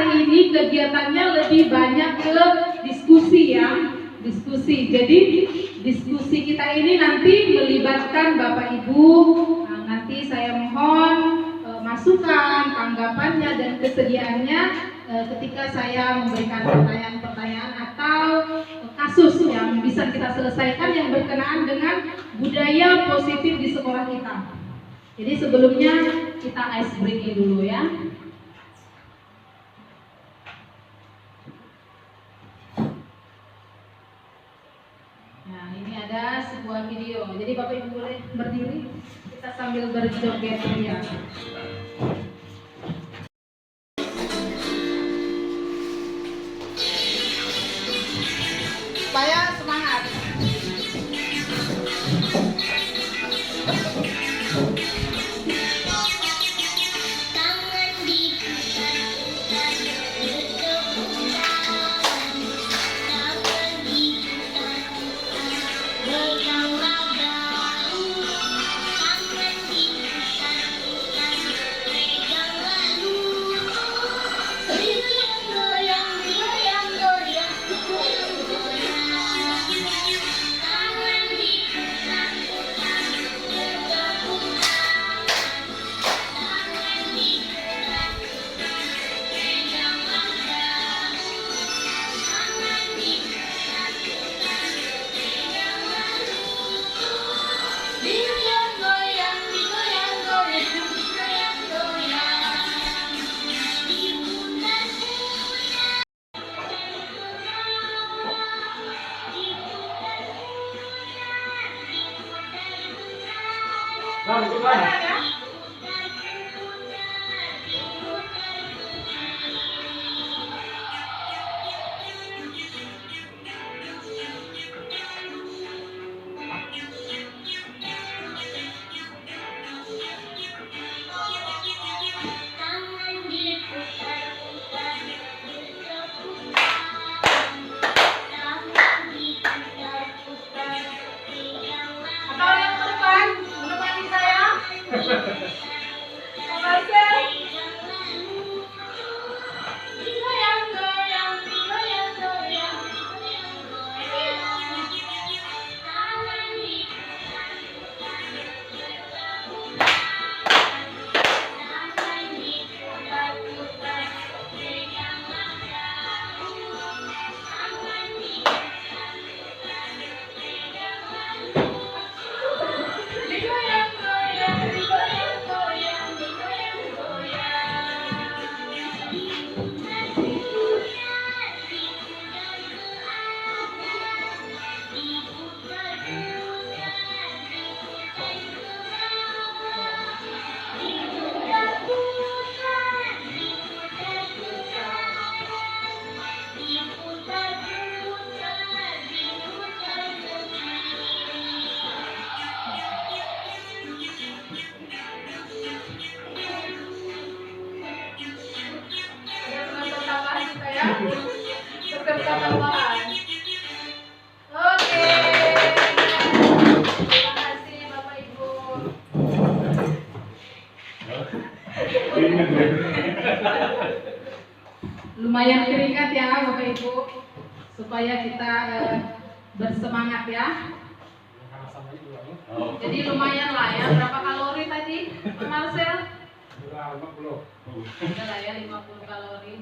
hari ini kegiatannya lebih banyak ke diskusi ya, diskusi. Jadi diskusi kita ini nanti melibatkan Bapak Ibu. Nah, nanti saya mohon masukan, tanggapannya dan kesediaannya ketika saya memberikan pertanyaan-pertanyaan atau kasus yang bisa kita selesaikan yang berkenaan dengan budaya positif di sekolah kita. Jadi sebelumnya kita ice breaking dulu ya. Nah, ini ada sebuah video. Jadi Bapak Ibu boleh berdiri, kita sambil berjoget ya. Supaya semangat. Lumayan keringat ya Bapak Ibu, supaya kita bersemangat ya. Jadi lumayan lah ya. Berapa kalori tadi Pak Marcel? 50. Udah lah ya, 50 kalori.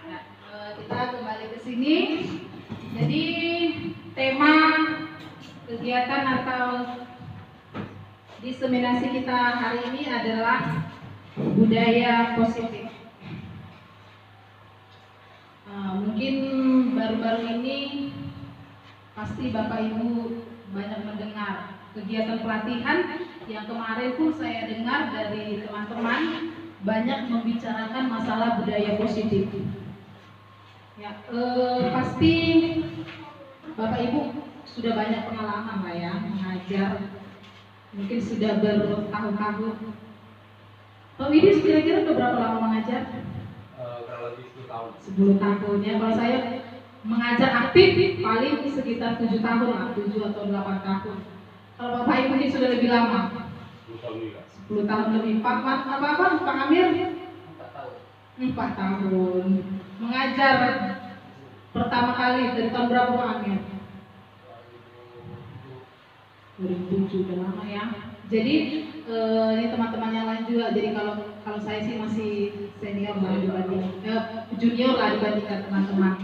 Nah, kita kembali ke sini. Jadi tema kegiatan atau diseminasi kita hari ini adalah budaya positif. Mungkin baru-baru ini pasti Bapak Ibu banyak mendengar kegiatan pelatihan yang kemarin pun saya dengar dari teman-teman banyak membicarakan masalah budaya positif. Ya, pasti Bapak Ibu sudah banyak pengalaman lah ya mengajar, mungkin sudah bertahun-tahun. Pak Widis kira-kira udah berapa lama mengajar? Kurang lebih 10 tahun. 10 tahun ya. Kalau saya mengajar aktif paling sekitar 7 tahun lah, 7 atau 8 tahun. Kalau Bapak Ibu ini sudah lebih lama? 10 tahun juga. 10 tahun lebih. Pak Amir? 4 tahun. 4 tahun. Mengajar pertama kali dari tahun berapa Pak Amir? 2007, udah lama ya. Jadi ini teman-teman yang lain juga. Jadi kalau saya sih masih senior lah dibanding junior lah dibandingkan teman-teman.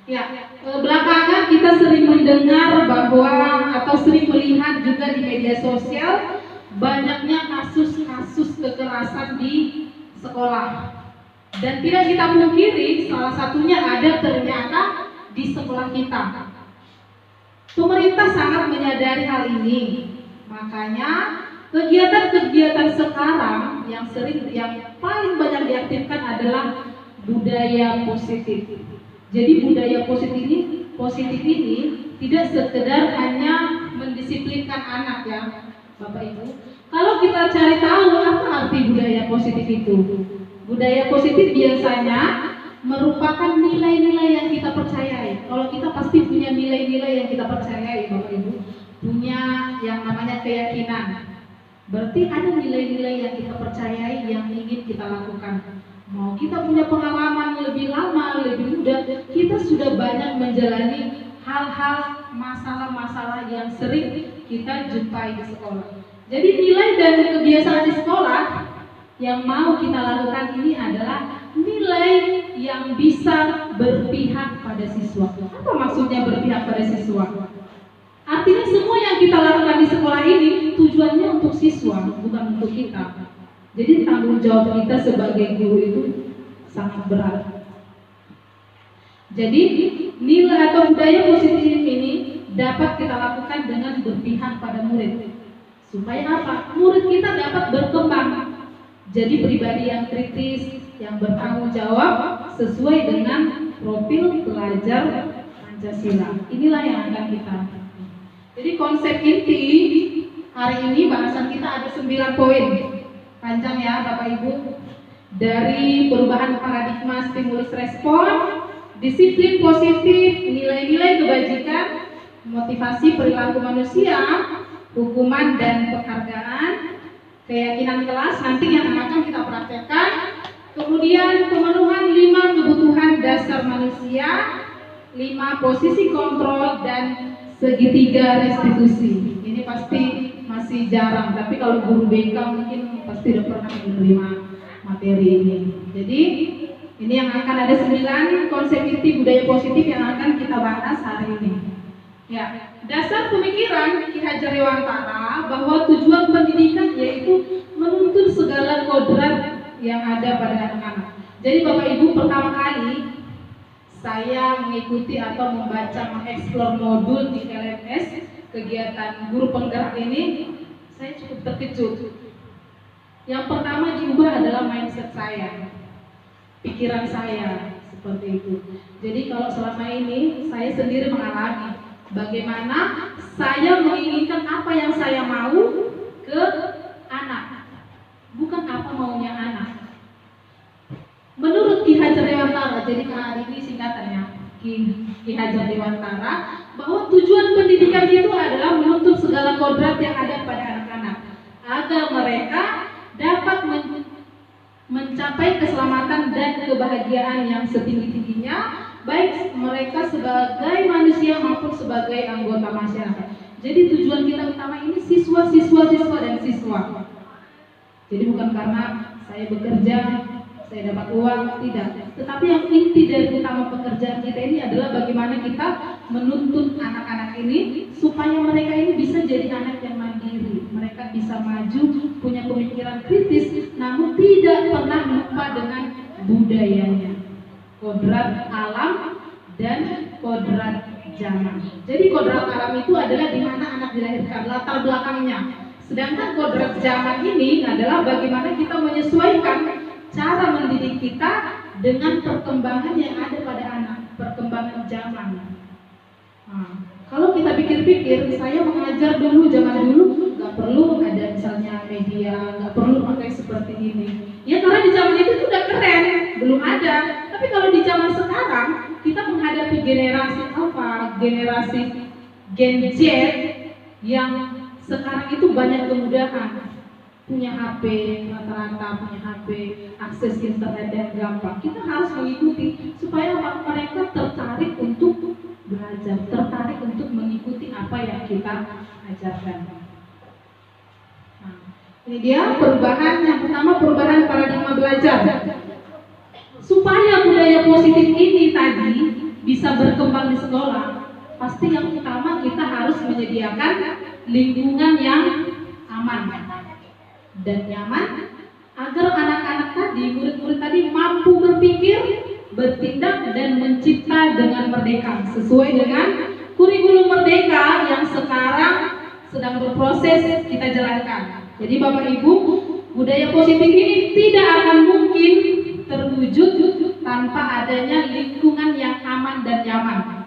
Ya, belakangan kita sering mendengar bahwa atau sering melihat juga di media sosial banyaknya kasus-kasus kekerasan di sekolah. Dan tidak kita pungkiri, salah satunya ada ternyata di sekolah kita. Pemerintah sangat menyadari hal ini, makanya kegiatan-kegiatan sekarang yang paling banyak diaktifkan adalah budaya positif. Jadi budaya positif ini tidak sekedar hanya mendisiplinkan anak ya, Bapak Ibu. Kalau kita cari tahu apa arti budaya positif itu, budaya positif biasanya merupakan nilai-nilai yang kita percayai. Kalau kita pasti punya nilai-nilai yang kita percayai, Bapak Ibu, punya yang namanya keyakinan. Berarti ada nilai-nilai yang kita percayai yang ingin kita lakukan. Mau kita punya pengalaman lebih lama, lebih muda, kita sudah banyak menjalani hal-hal masalah-masalah yang sering kita jumpai di sekolah. Jadi nilai dan kebiasaan di sekolah yang mau kita lakukan ini adalah nilai yang bisa berpihak pada siswa. Apa maksudnya berpihak pada siswa? Artinya semua yang kita lakukan di sekolah ini tujuannya untuk siswa, bukan untuk kita. Jadi tanggung jawab kita sebagai guru itu sangat berat. Jadi nilai atau budaya positif ini dapat kita lakukan dengan berpihak pada murid. Supaya apa? Murid kita dapat berkembang. Jadi pribadi yang kritis, yang bertanggung jawab sesuai dengan profil pelajar Pancasila. Inilah yang akan kita. Jadi konsep inti hari ini bahasan kita ada 9 poin. Panjang ya Bapak Ibu. Dari perubahan paradigma stimulus respon, disiplin positif, nilai-nilai kebajikan, motivasi perilaku manusia, hukuman dan penghargaan, keyakinan kelas nanti yang akan kita praktekkan. Kemudian pemenuhan 5 kebutuhan dasar manusia, 5 posisi kontrol dan segitiga restitusi. Ini pasti masih jarang, tapi kalau guru BK mungkin pasti udah pernah menerima materi ini. Jadi ini yang akan ada 9 konsep inti budaya positif yang akan kita bahas hari ini. Ya, dasar pemikiran Ki Hajar Dewantara bahwa tujuan pendidikan yaitu menuntut segala kodrat yang ada pada anak-anak. Jadi Bapak Ibu, pertama kali saya mengikuti atau membaca mengeksplor modul di LMS kegiatan guru penggerak ini, saya cukup terkejut. Yang pertama diubah adalah mindset saya, pikiran saya seperti itu. Jadi kalau selama ini saya sendiri mengalami bagaimana saya menginginkan apa yang saya mau ke anak, bukan apa maunya anak. Menurut Ki Hajar Dewantara, jadi hari ini singkatannya Ki Hajar Dewantara, bahwa tujuan pendidikan itu adalah menuntut segala kodrat yang ada pada anak-anak agar mereka dapat mencapai keselamatan dan kebahagiaan yang setinggi-tingginya, baik mereka sebagai manusia maupun sebagai anggota masyarakat. Jadi tujuan kita utama ini siswa dan siswa. Jadi bukan karena saya bekerja, saya dapat uang, tidak. Tetapi yang inti dari utama pekerjaan kita ini adalah bagaimana kita menuntun anak-anak ini supaya mereka ini bisa jadi anak yang mandiri. Mereka bisa maju, punya pemikiran kritis, namun tidak pernah lupa dengan budayanya. Kodrat alam dan kodrat zaman. Jadi kodrat alam itu adalah di mana anak dilahirkan, latar belakangnya. Sedangkan kodrat zaman ini adalah bagaimana kita menyesuaikan cara mendidik kita dengan perkembangan yang ada pada anak, perkembangan zaman. Nah, kalau kita pikir-pikir, saya mengajar dulu, zaman dulu nggak perlu ada misalnya media, nggak perlu pakai seperti ini. Ya karena di zaman itu udah keren, belum ada. Tapi kalau di zaman sekarang, kita menghadapi generasi apa? Generasi Gen Z yang sekarang itu banyak kemudahan. punya HP, rata-rata punya HP, akses internet yang gampang. Kita harus mengikuti supaya mereka tertarik untuk belajar, tertarik untuk mengikuti apa yang kita ajarkan. Nah, ini dia perubahan yang pertama, perubahan paradigma belajar. Supaya budaya positif ini tadi bisa berkembang di sekolah, pasti yang utama kita harus menyediakan lingkungan yang aman dan nyaman agar anak-anak tadi, murid-murid tadi mampu berpikir, bertindak dan mencipta dengan merdeka sesuai dengan kurikulum merdeka yang sekarang sedang berproses kita jalankan. Jadi Bapak Ibu, budaya positif ini tidak akan mungkin terwujud tanpa adanya lingkungan yang aman dan nyaman.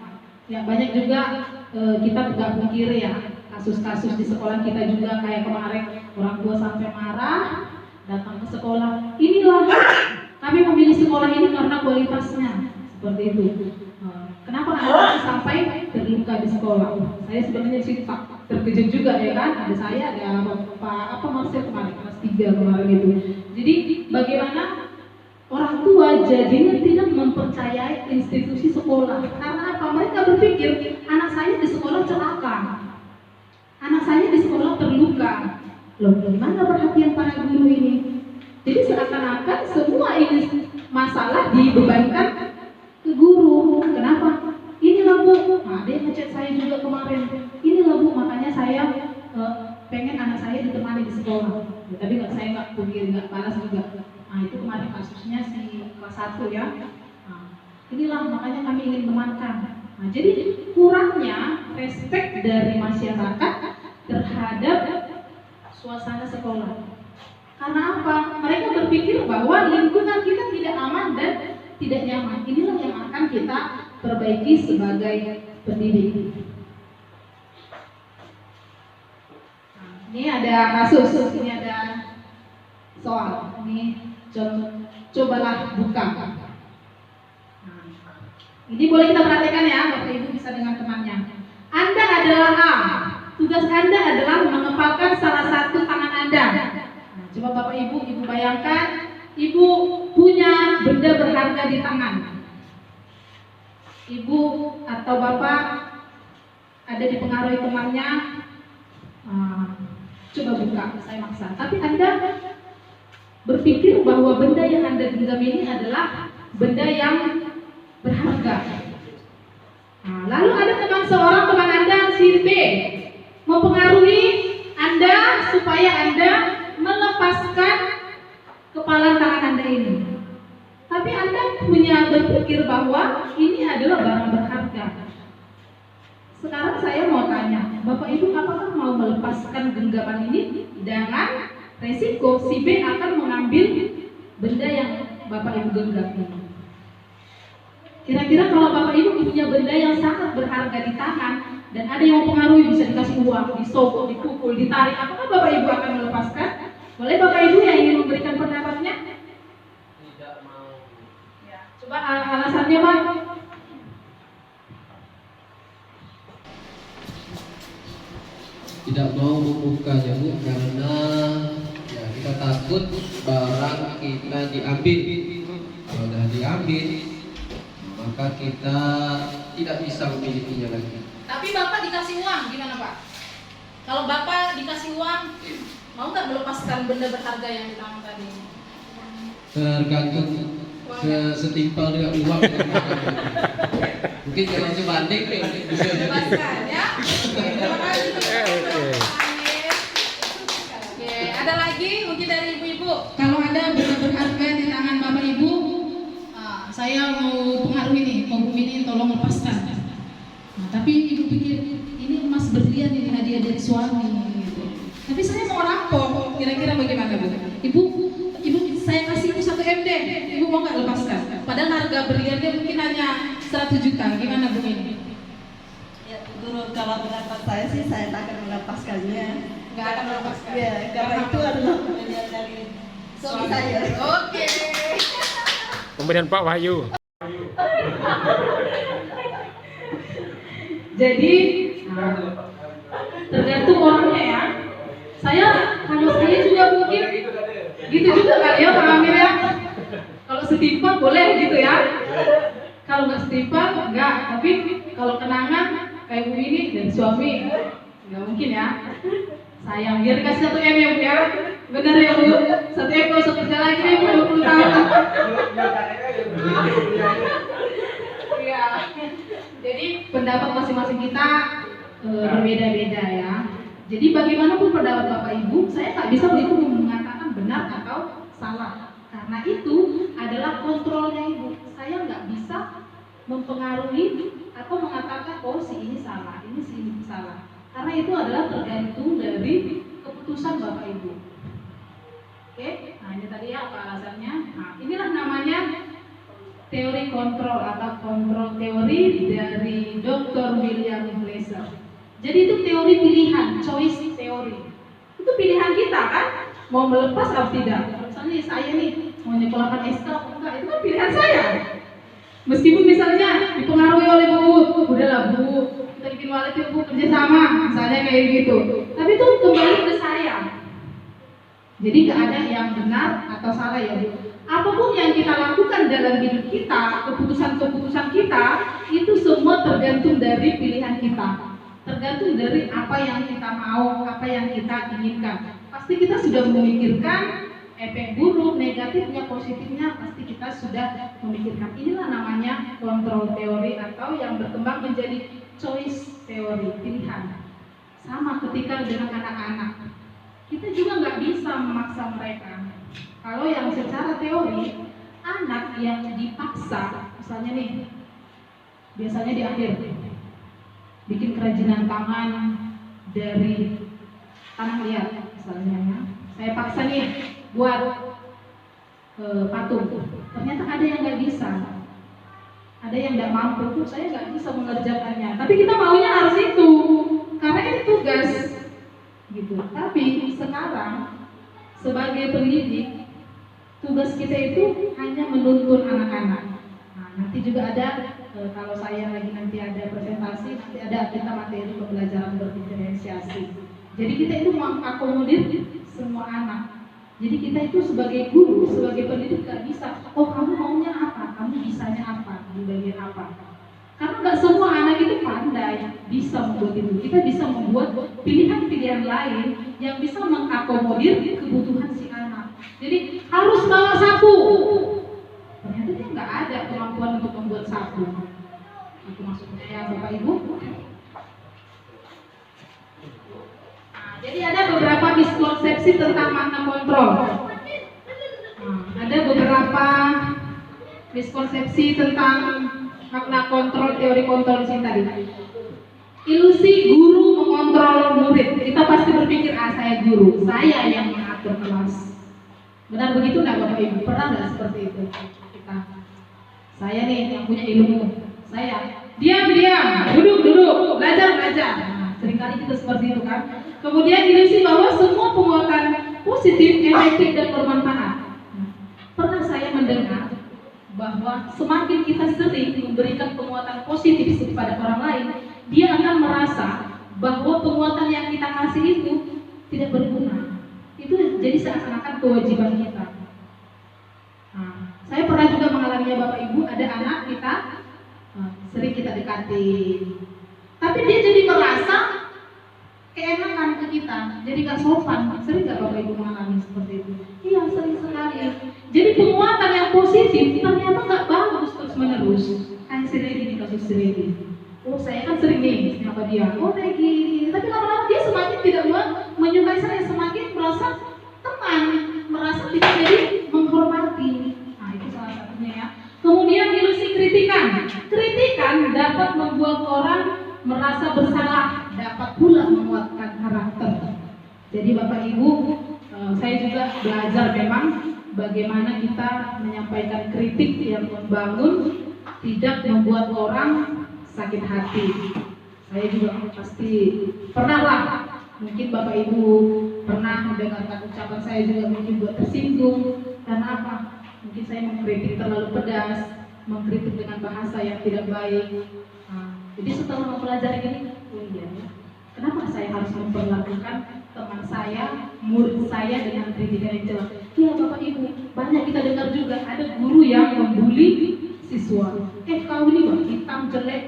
Ya, banyak juga kita tidak pungkiri ya, kasus-kasus di sekolah kita juga kayak kemarin orang tua sampai marah datang ke sekolah. Inilah kami memilih sekolah ini karena kualitasnya seperti itu. Kenapa anak sampai terluka di sekolah? Saya sebenarnya sih terkejut juga ya kan. Ada saya, ada Pak Marcel kemarin kelas 3 kemarin itu. Jadi bagaimana orang tua jadinya tidak mempercayai institusi sekolah. Karena apa? Mereka berpikir anak saya di sekolah celaka, anak saya di sekolah terluka. Loh, mana perhatian para guru ini? Jadi seakan-akan semua ini masalah dibebankan ke guru. Kenapa? Inilah Bu, nah, dia ngechat saya juga kemarin. Inilah Bu, makanya saya pengen anak saya ditemani di sekolah. Ya, tapi saya nggak pungkiri, nggak balas juga. Nah, itu kemarin kasusnya si kelas 1 ya. Nah, inilah makanya kami ingin temankan. Nah, jadi kurangnya respect dari masyarakat terhadap suasana sekolah. Karena apa? Mereka berpikir bahwa lingkungan kita tidak aman dan tidak nyaman. Inilah yang akan kita perbaiki sebagai pendidik. Nah, ini ada kasus, ini ada soal. Ini cobalah buka. Nah, ini boleh kita perhatikan ya, Bapak Ibu bisa dengan temannya. Anda adalah A. Tugas Anda adalah mengepalkan salah satu tangan Anda. Nah, coba Bapak Ibu bayangkan, Ibu punya benda berharga di tangan. Ibu atau Bapak ada dipengaruhi temannya, coba buka, saya maksa. Tapi Anda berpikir bahwa benda yang Anda genggam ini adalah benda yang berharga. Nah, lalu ada seorang teman Anda, si B, mempengaruhi Anda supaya Anda melepaskan kepalan tangan Anda ini. Tapi Anda punya berpikir bahwa ini adalah barang berharga. Sekarang saya mau tanya, Bapak Ibu apakah mau melepaskan genggaman ini? Dengan resiko si B akan mengambil benda yang Bapak Ibu genggam ini. Kira-kira kalau Bapak Ibu punya benda yang sangat berharga di tangan dan ada yang mempengaruhi, bisa dikasih uang, disogok, dipukul, ditarik, apakah Bapak Ibu akan melepaskan? Boleh Bapak Ibu yang ingin memberikan pendapatnya? Tidak mau. Ya, coba alasannya Pak. Tidak mau membukanya Bu, karena ya kita takut barang kita diambil. Kalau sudah diambil, maka kita tidak bisa memilikinya lagi. Tapi Bapak dikasih uang, gimana Pak? Kalau Bapak dikasih uang, mau nggak melepaskan benda berharga yang di tangan tadi? Tergantung setimpal dengan uang. Mungkin kalau sebanding bisa jadi. Lepaskan ya. Oke, terima kasih. Oke, ada lagi mungkin dari ibu-ibu. Kalau ada benda berharga di tangan Bapak Ibu, saya mau pengaruh ini, mau ini tolong lepaskan. Nah, tapi ibu pikir ini emas berlian, ini hadiah dari suami gitu. Tapi saya mau rampok, kira-kira bagaimana Bu? Ibu saya kasih itu 1 M deh, ibu mau nggak lepaskan? Padahal harga berliannya mungkin hanya 100 juta, gimana Bu ini? Ya, menurut kalau pendapat saya sih saya tak akan melepaskannya. Nggak akan melepaskan? Ya, karena itu adalah pemberian dari suami saya. Oke. Pemberian Pak Wahyu. Jadi tergantung orangnya ya. Saya kalau saya juga mungkin gitu juga kan ya Pak Amir ya. Kalau setimpal boleh gitu ya. Kalau nggak setimpal enggak. Tapi kalau kenangan kayak Bu ini dan suami nggak mungkin ya. Sayang biar kasih 1 M ya Bu ya. Benar ya Bu. 1 M kalau usah kerja lagi nih Bu 20 tahun. Iya. Jadi pendapat masing-masing kita berbeda-beda ya. Jadi bagaimanapun pendapat Bapak Ibu, saya nggak bisa begitu mengatakan benar atau salah. Karena itu adalah kontrolnya Ibu. Saya nggak bisa mempengaruhi atau mengatakan oh si ini salah, ini si ini salah. Karena itu adalah tergantung dari keputusan Bapak Ibu. Oke, nah ini tadi ya apa alasannya. Nah inilah namanya teori kontrol atau kontrol teori dari Dr. William Glasser. Jadi itu teori pilihan, choice teori. Itu pilihan kita kan, mau melepas atau tidak. Misalnya saya nih mau nyekolahkan SK atau enggak, itu kan pilihan saya. Meskipun misalnya dipengaruhi oleh Bu, udahlah Bu, kita bikin wallet yuk Bu, kerja sama, misalnya kayak gitu. Tapi itu kembali ke saya. Jadi nggak ada yang benar atau salah ya Bu. Apapun yang kita lakukan dalam hidup kita, keputusan-keputusan kita, itu semua tergantung dari pilihan kita. Tergantung dari apa yang kita mau, apa yang kita inginkan. Pasti kita sudah memikirkan efek buruk, negatifnya, positifnya, pasti kita sudah memikirkan. Inilah namanya kontrol teori atau yang berkembang menjadi choice teori, pilihan. Sama ketika dengan anak-anak. Kita juga nggak bisa memaksa mereka. Kalau yang secara teori, anak yang dipaksa, misalnya nih, biasanya di akhir, bikin kerajinan tangan dari tanah liat, misalnya ya. Saya paksa nih buat patung. Ternyata ada yang nggak bisa, ada yang nggak mampu. Saya nggak bisa mengerjakannya. Tapi kita maunya harus itu, karena ini tugas, gitu. Tapi sekarang sebagai pendidik, tugas kita itu hanya menuntun anak-anak. Nah, nanti juga ada kalau saya lagi nanti ada presentasi, nanti ada kita materi pembelajaran berdiferensiasi. Jadi kita itu mengakomodir semua anak. Jadi kita itu sebagai guru, sebagai pendidik gak bisa, oh kamu maunya apa, kamu bisanya apa, di bagian apa. Karena gak semua anak itu pandai bisa membuat itu. Kita bisa membuat pilihan-pilihan lain yang bisa mengakomodir kebutuhan si anak. Jadi harus bawa sapu. Ternyata dia nggak ada kemampuan untuk membuat sapu. Itu maksudnya ya Bapak Ibu. Nah, jadi ada beberapa miskonsepsi tentang makna kontrol. Nah, ada beberapa miskonsepsi tentang makna kontrol, teori kontrol di sini tadi. Ilusi guru mengontrol murid. Kita pasti berpikir, saya guru, saya yang mengatur kelas. Benar begitu nggak Bapak Ibu? Pernah nggak seperti itu? Saya nih yang punya ilmu, saya diam, duduk, belajar. Nah, seringkali kita seperti itu kan. Kemudian ilusi bahwa semua penguatan positif, efektif dan bermanfaat. Pernah saya mendengar bahwa semakin kita sering memberikan penguatan positif kepada orang lain, dia akan merasa bahwa penguatan yang kita kasih itu tidak berguna. Itu jadi seakan-akan kewajiban kita. Nah, saya pernah juga mengalaminya Bapak Ibu, ada anak kita sering kita dekati, tapi dia jadi merasa keenakan ke kita, jadi gak sopan. Sering gak Bapak Ibu mengalami seperti itu? Iya, sering sekali. Jadi penguatan yang positif ternyata gak bagus terus menerus. Kayak si Redi nih, kasus si Redi. Oh saya kan sering nih nyapa dia, oh kayak gini. Tapi lama-lama dia semakin tidak menyukai saya, semakin merasa teman, merasa tidak jadi menghormati. Nah itu salah satunya ya. Kemudian ilusi kritikan. Kritikan dapat membuat orang merasa bersalah, dapat pula menguatkan karakter. Jadi Bapak Ibu, saya juga belajar memang bagaimana kita menyampaikan kritik yang membangun, tidak membuat orang sakit hati. Saya juga pasti pernah lah, mungkin Bapak Ibu pernah mendengarkan ucapan saya juga mungkin buat tersinggung. Karena apa? Mungkin saya mengkritik terlalu pedas, mengkritik dengan bahasa yang tidak baik. Nah, jadi setelah mempelajari ini, oh iya ya, kenapa saya harus memperlakukan teman saya, murid saya dengan pendidikan yang jelas. Ya Bapak Ibu, banyak kita dengar juga ada guru yang membuli siswa. Kau ini bang, hitam jelek.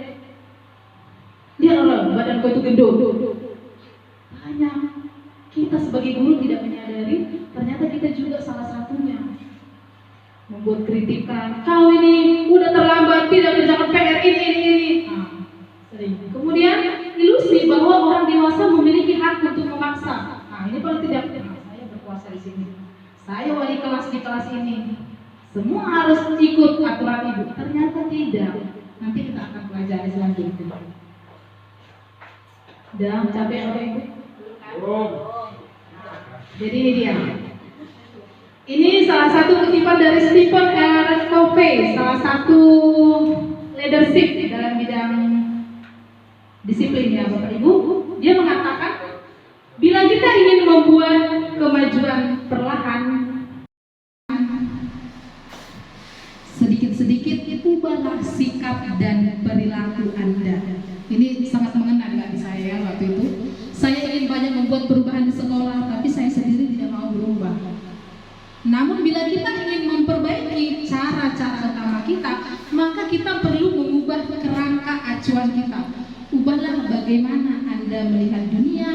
Lihat orang, badan kau itu gendut. Banyak. Kita sebagai guru tidak menyadari, ternyata kita juga salah satunya. Membuat kritikan, kau ini udah terlambat, tidak kerjakan PR ini. Sering. Kemudian ilusi bahwa orang dewasa memiliki hak untuk memaksa. Ini paling tidak, saya berkuasa di sini. Saya wali kelas di kelas ini. Semua harus ikut aturan ibu. Ternyata tidak. Nanti kita akan pelajari selanjutnya. Udah capek Bapak Ibu? Jadi ini dia. Ini salah satu kutipan dari Stephen R. Covey, salah satu leadership dalam bidang disiplin ya Bapak Ibu. Dia mengatakan, bila kita ingin membuat kemajuan perlahan, sedikit-sedikit ubahlah sikap dan perilaku Anda. Ini sangat mengena di hati saya waktu itu. Saya ingin banyak membuat perubahan di sekolah, tapi saya sendiri tidak mau berubah. Namun bila kita ingin memperbaiki cara-cara utama kita, maka kita perlu mengubah kerangka acuan kita. Ubahlah bagaimana Anda melihat dunia,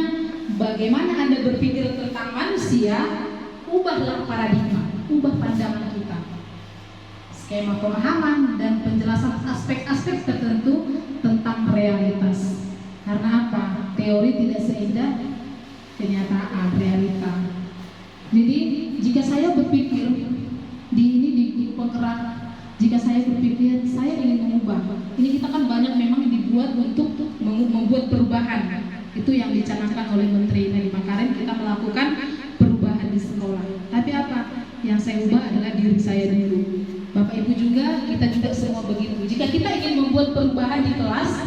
bagaimana Anda berpikir tentang manusia, ubahlah paradigma, ubah pandangan kita. Skema pemahaman dan penjelasan aspek-aspek tertentu tentang realitas. Karena apa? Teori tidak seindah kenyataan, realita. Jadi jika saya berpikir di penggerak, jika saya berpikir saya ingin mengubah, ini kita kan banyak memang dibuat untuk membuat perubahan. Itu yang dicanangkan oleh Menteri Nadiem Makarim, kita melakukan perubahan di sekolah. Tapi apa? Yang saya ubah adalah diri saya dulu. Bapak Ibu juga, kita juga semua begitu. Jika kita ingin membuat perubahan di kelas,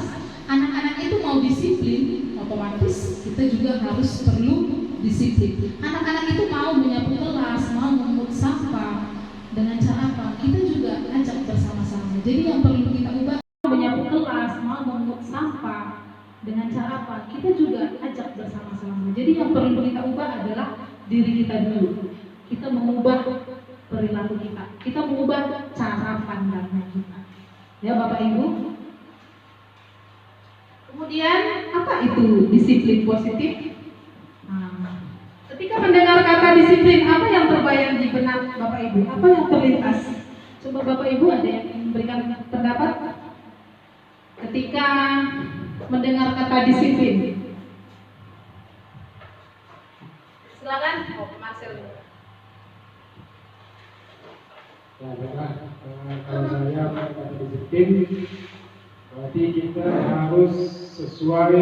anak-anak itu mau disiplin, otomatis kita juga harus perlu disiplin. Anak-anak itu mau menyapu kelas, mau memungut sampah, dengan cara apa? Kita juga ajak bersama-sama. Jadi yang perlu kita ubah, menyapu kelas, mau memungut sampah, dengan cara apa? Kita juga ajak bersama-sama. Jadi yang perlu kita ubah adalah diri kita dulu. Kita mengubah perilaku kita. Kita mengubah cara pandangnya kita. Ya Bapak Ibu. Kemudian apa itu disiplin positif? Ketika mendengar kata disiplin, apa yang terbayang di benak Bapak Ibu? Apa yang terlintas? Coba Bapak Ibu ada yang memberikan pendapat? Ketika mendengar kata disiplin. Silakan. Marcel. Ya, baiklah. Kalau saya kata disiplin, berarti kita harus sesuai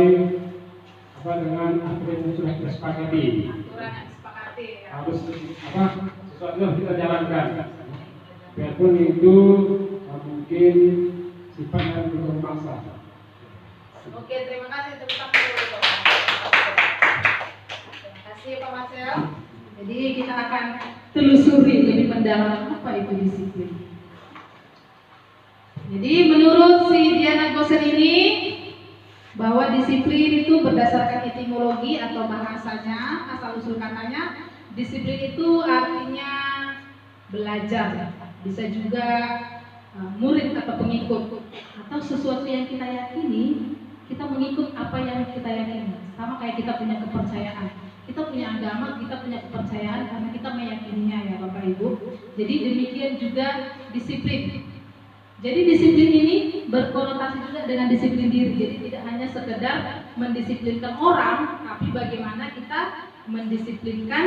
dengan aturan yang sudah kita sepakati. Aturan yang disepakati ya. Harus sesuatu yang kita jalankan. Biarpun itu mungkin sifat yang belum memaksa. Oke, terima kasih. Terima kasih Pak Marcel. Jadi kita akan telusuri lebih mendalam apa itu disiplin. Jadi menurut si Diana Gosen ini, bahwa disiplin itu berdasarkan etimologi atau bahasanya, asal usul katanya, disiplin itu artinya belajar, bisa juga murid atau pengikut, atau sesuatu yang kita yakini, kita mengikut apa yang kita yakini. Sama kayak kita punya kepercayaan, kita punya agama, kita punya kepercayaan karena kita meyakininya ya Bapak Ibu. Jadi demikian juga disiplin. Jadi disiplin ini berkonotasi juga dengan disiplin diri. Jadi tidak hanya sekedar mendisiplinkan orang, tapi bagaimana kita mendisiplinkan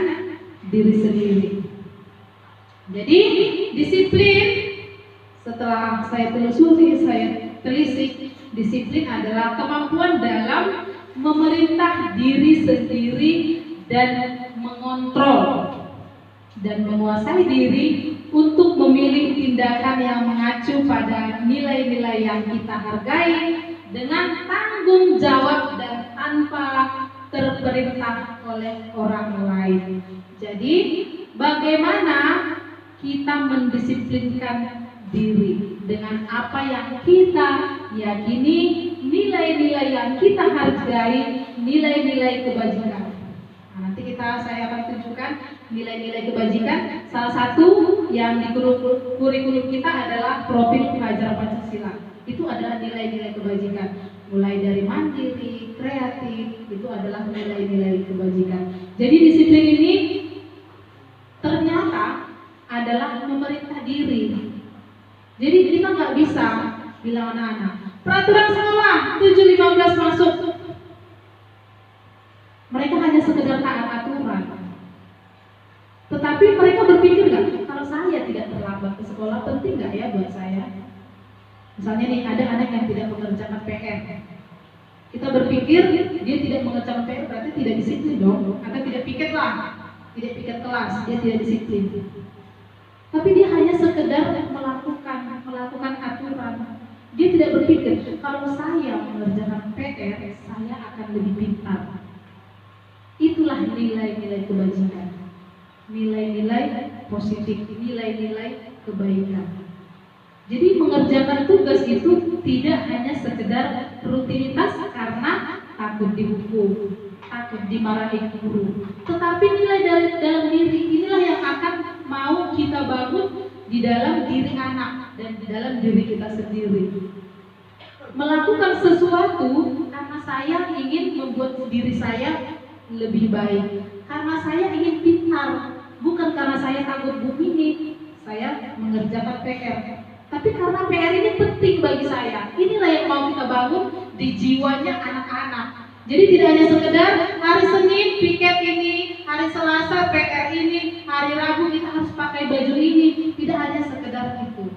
diri sendiri. Jadi disiplin, setelah saya telusuri, saya telisik, disiplin adalah kemampuan dalam memerintah diri sendiri dan mengontrol dan menguasai diri untuk memilih tindakan yang mengacu pada nilai-nilai yang kita hargai dengan tanggung jawab dan tanpa terperintah oleh orang lain. Jadi bagaimana kita mendisiplinkan diri dengan apa yang kita yakini, nilai-nilai yang kita hargai, nilai-nilai kebajikan. Nah, saya akan tunjukkan nilai-nilai kebajikan. Salah satu yang di kurikulum kita adalah profil pelajar Pancasila. Itu adalah nilai-nilai kebajikan. Mulai dari mandiri, kreatif, itu adalah nilai-nilai kebajikan. Jadi disiplin ini ternyata adalah memerintah diri. Jadi kita nggak bisa bilang anak-anak, peraturan sekolah 7.15 masuk. Mereka hanya sekedar taat aturan. Tetapi mereka berpikir nggak, kalau saya tidak terlambat ke sekolah, penting nggak ya buat saya? Misalnya nih, ada anak yang tidak mengerjakan PR. Kita berpikir dia tidak mengerjakan PR berarti tidak disiplin dong, atau tidak piket lah, tidak piket kelas, dia tidak disiplin. Tapi dia hanya sekedar melakukan aturan. Dia tidak berpikir, kalau saya mengerjakan PR, saya akan lebih pintar. Itulah nilai-nilai kebajikan, nilai-nilai positif, nilai-nilai kebaikan. Jadi mengerjakan tugas itu tidak hanya sekedar rutinitas karena takut dihukum, takut dimarahi guru, tetapi nilai dari dalam diri inilah yang akan mau kita bangun di dalam diri anak dan di dalam diri kita sendiri. Melakukan sesuatu karena saya ingin membuat diri saya lebih baik, karena saya ingin pintar, bukan karena saya takut bu ini saya mengerjakan PR, tapi karena PR ini penting bagi saya. Inilah yang mau kita bangun di jiwanya anak-anak. Jadi tidak hanya sekedar hari Senin piket ini, hari Selasa PR ini, hari Rabu kita harus pakai baju ini. Tidak hanya sekedar itu.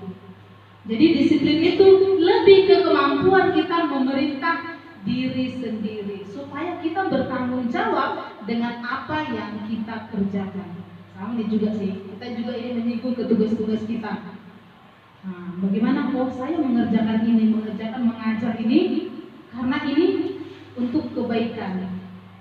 Jadi disiplin itu lebih ke kemampuan kita memerintah diri sendiri supaya kita bertanggung jawab dengan apa yang kita kerjakan. Sama ini juga sih, kita juga ini menyinggung ke tugas-tugas kita. Nah, bagaimana kok saya mengerjakan ini, mengajar ini karena ini untuk kebaikan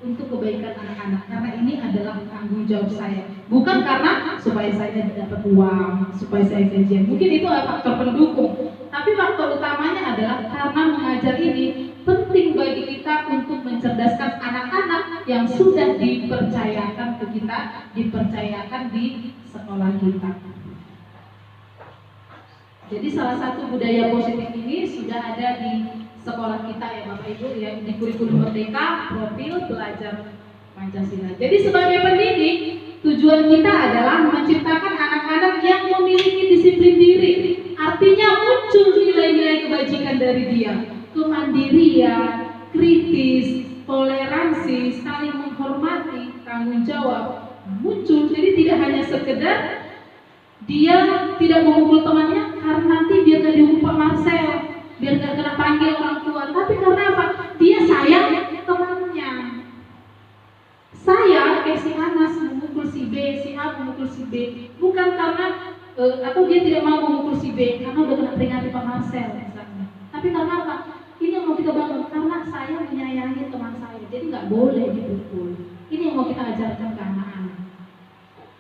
anak-anak, karena ini adalah tanggung jawab saya, bukan karena supaya saya dapat uang, supaya saya gajian. Mungkin itu faktor pendukung, tapi faktor utamanya adalah karena mengajar ini penting bagi kita untuk mencerdaskan anak-anak yang sudah dipercayakan ke kita, dipercayakan di sekolah kita. Jadi salah satu budaya positif ini sudah ada di sekolah kita ya Bapak Ibu, yang di kurikulum Merdeka, profil pelajar Pancasila. Jadi sebagai pendidik, tujuan kita adalah menciptakan anak-anak yang memiliki disiplin diri. Artinya muncul nilai-nilai kebajikan dari dia, kemandirian, kritis, toleransi, saling menghormati, tanggung jawab muncul. Jadi tidak hanya sekedar dia tidak memukul temannya karena nanti biar gak dihukum Pak Marcel, biar gak kena panggil orang tua, tapi karena apa? Dia sayang temannya. Saya kayak si Anas memukul si B, si A memukul si B, bukan karena atau dia tidak mau memukul si B karena udah kena peringatan Pak Marcel misalnya. Tapi karena apa? Ini yang mau kita bangun, karena saya menyayangi teman saya, jadi nggak boleh dipukul. Ini yang mau kita ajarkan ke anak-anak.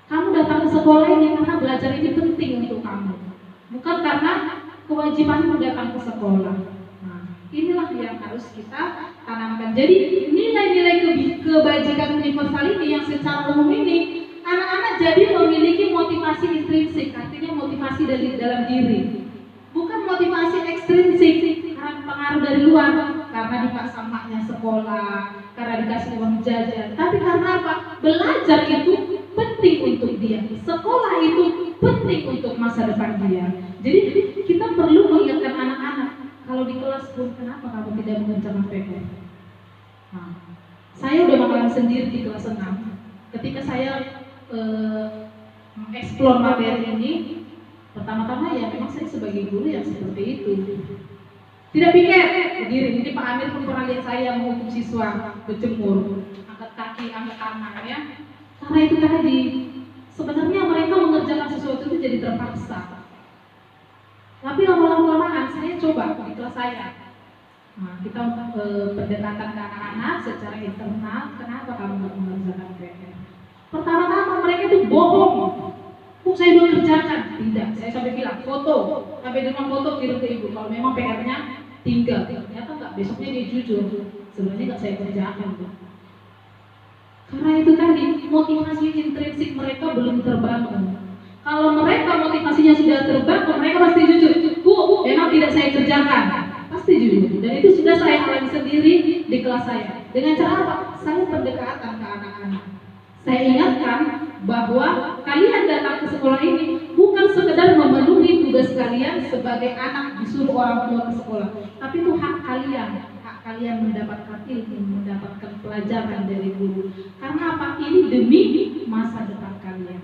Kamu datang ke sekolah ini karena belajar ini penting untuk kamu, bukan karena kewajibanmu datang ke sekolah. Nah, inilah yang harus kita tanamkan. Jadi nilai-nilai kebajikan universal ini yang secara umum ini, anak-anak jadi memiliki motivasi intrinsik, artinya motivasi dari dalam diri, bukan motivasi ekstrinsik karena pengaruh dari luar, karena dipaksa maknya sekolah, karena dikasih uang jajan, tapi karena apa? Belajar itu penting untuk dia, sekolah itu penting untuk masa depan dia. Jadi kita perlu mengingatkan anak-anak, kalau di kelas pun kenapa kamu tidak mengerjakan PR? Nah, saya udah mengalami sendiri di kelas 6. Ketika saya mengeksplor materi ini, pertama-tama ya memang saya sebagai guru yang seperti itu. Tidak pikir berdiri. Ini Pak Amir pun pernah lihat saya menghukum siswa berjemur, angkat kaki, angkat tangan ya. Karena itu tadi, sebenarnya mereka mengerjakan sesuatu itu jadi terpaksa. Tapi lama-lamaan saya coba di kelas saya. Nah, kita pendekatan ke anak-anak secara internal, kenapa kamu nggak mengerjakan PR? Pertama-tama mereka itu bohong. Saya udah kerjakan. Tidak, saya sampai bilang foto, sampai dengan foto kirim ke ibu. Kalau memang PR-nya tinggal, ternyata enggak. Besoknya dia jujur, sebenarnya nggak saya kerjakan. Karena itu tadi motivasi intrinsik mereka belum terbangun. Kalau mereka motivasinya sudah terbangun, mereka pasti jujur. Bu, memang tidak saya kerjakan. Pasti jujur. Dan itu sudah saya alami sendiri di kelas saya. Dengan cara apa? Saya pendekatan ke anak-anak. Saya ingatkan bahwa kalian datang ke sekolah ini bukan sekedar memenuhi tugas kalian sebagai anak disuruh orang tua ke sekolah, tapi itu hak kalian mendapatkan ilmu, mendapatkan pelajaran dari guru. Karena apa? Ini demi masa depan kalian.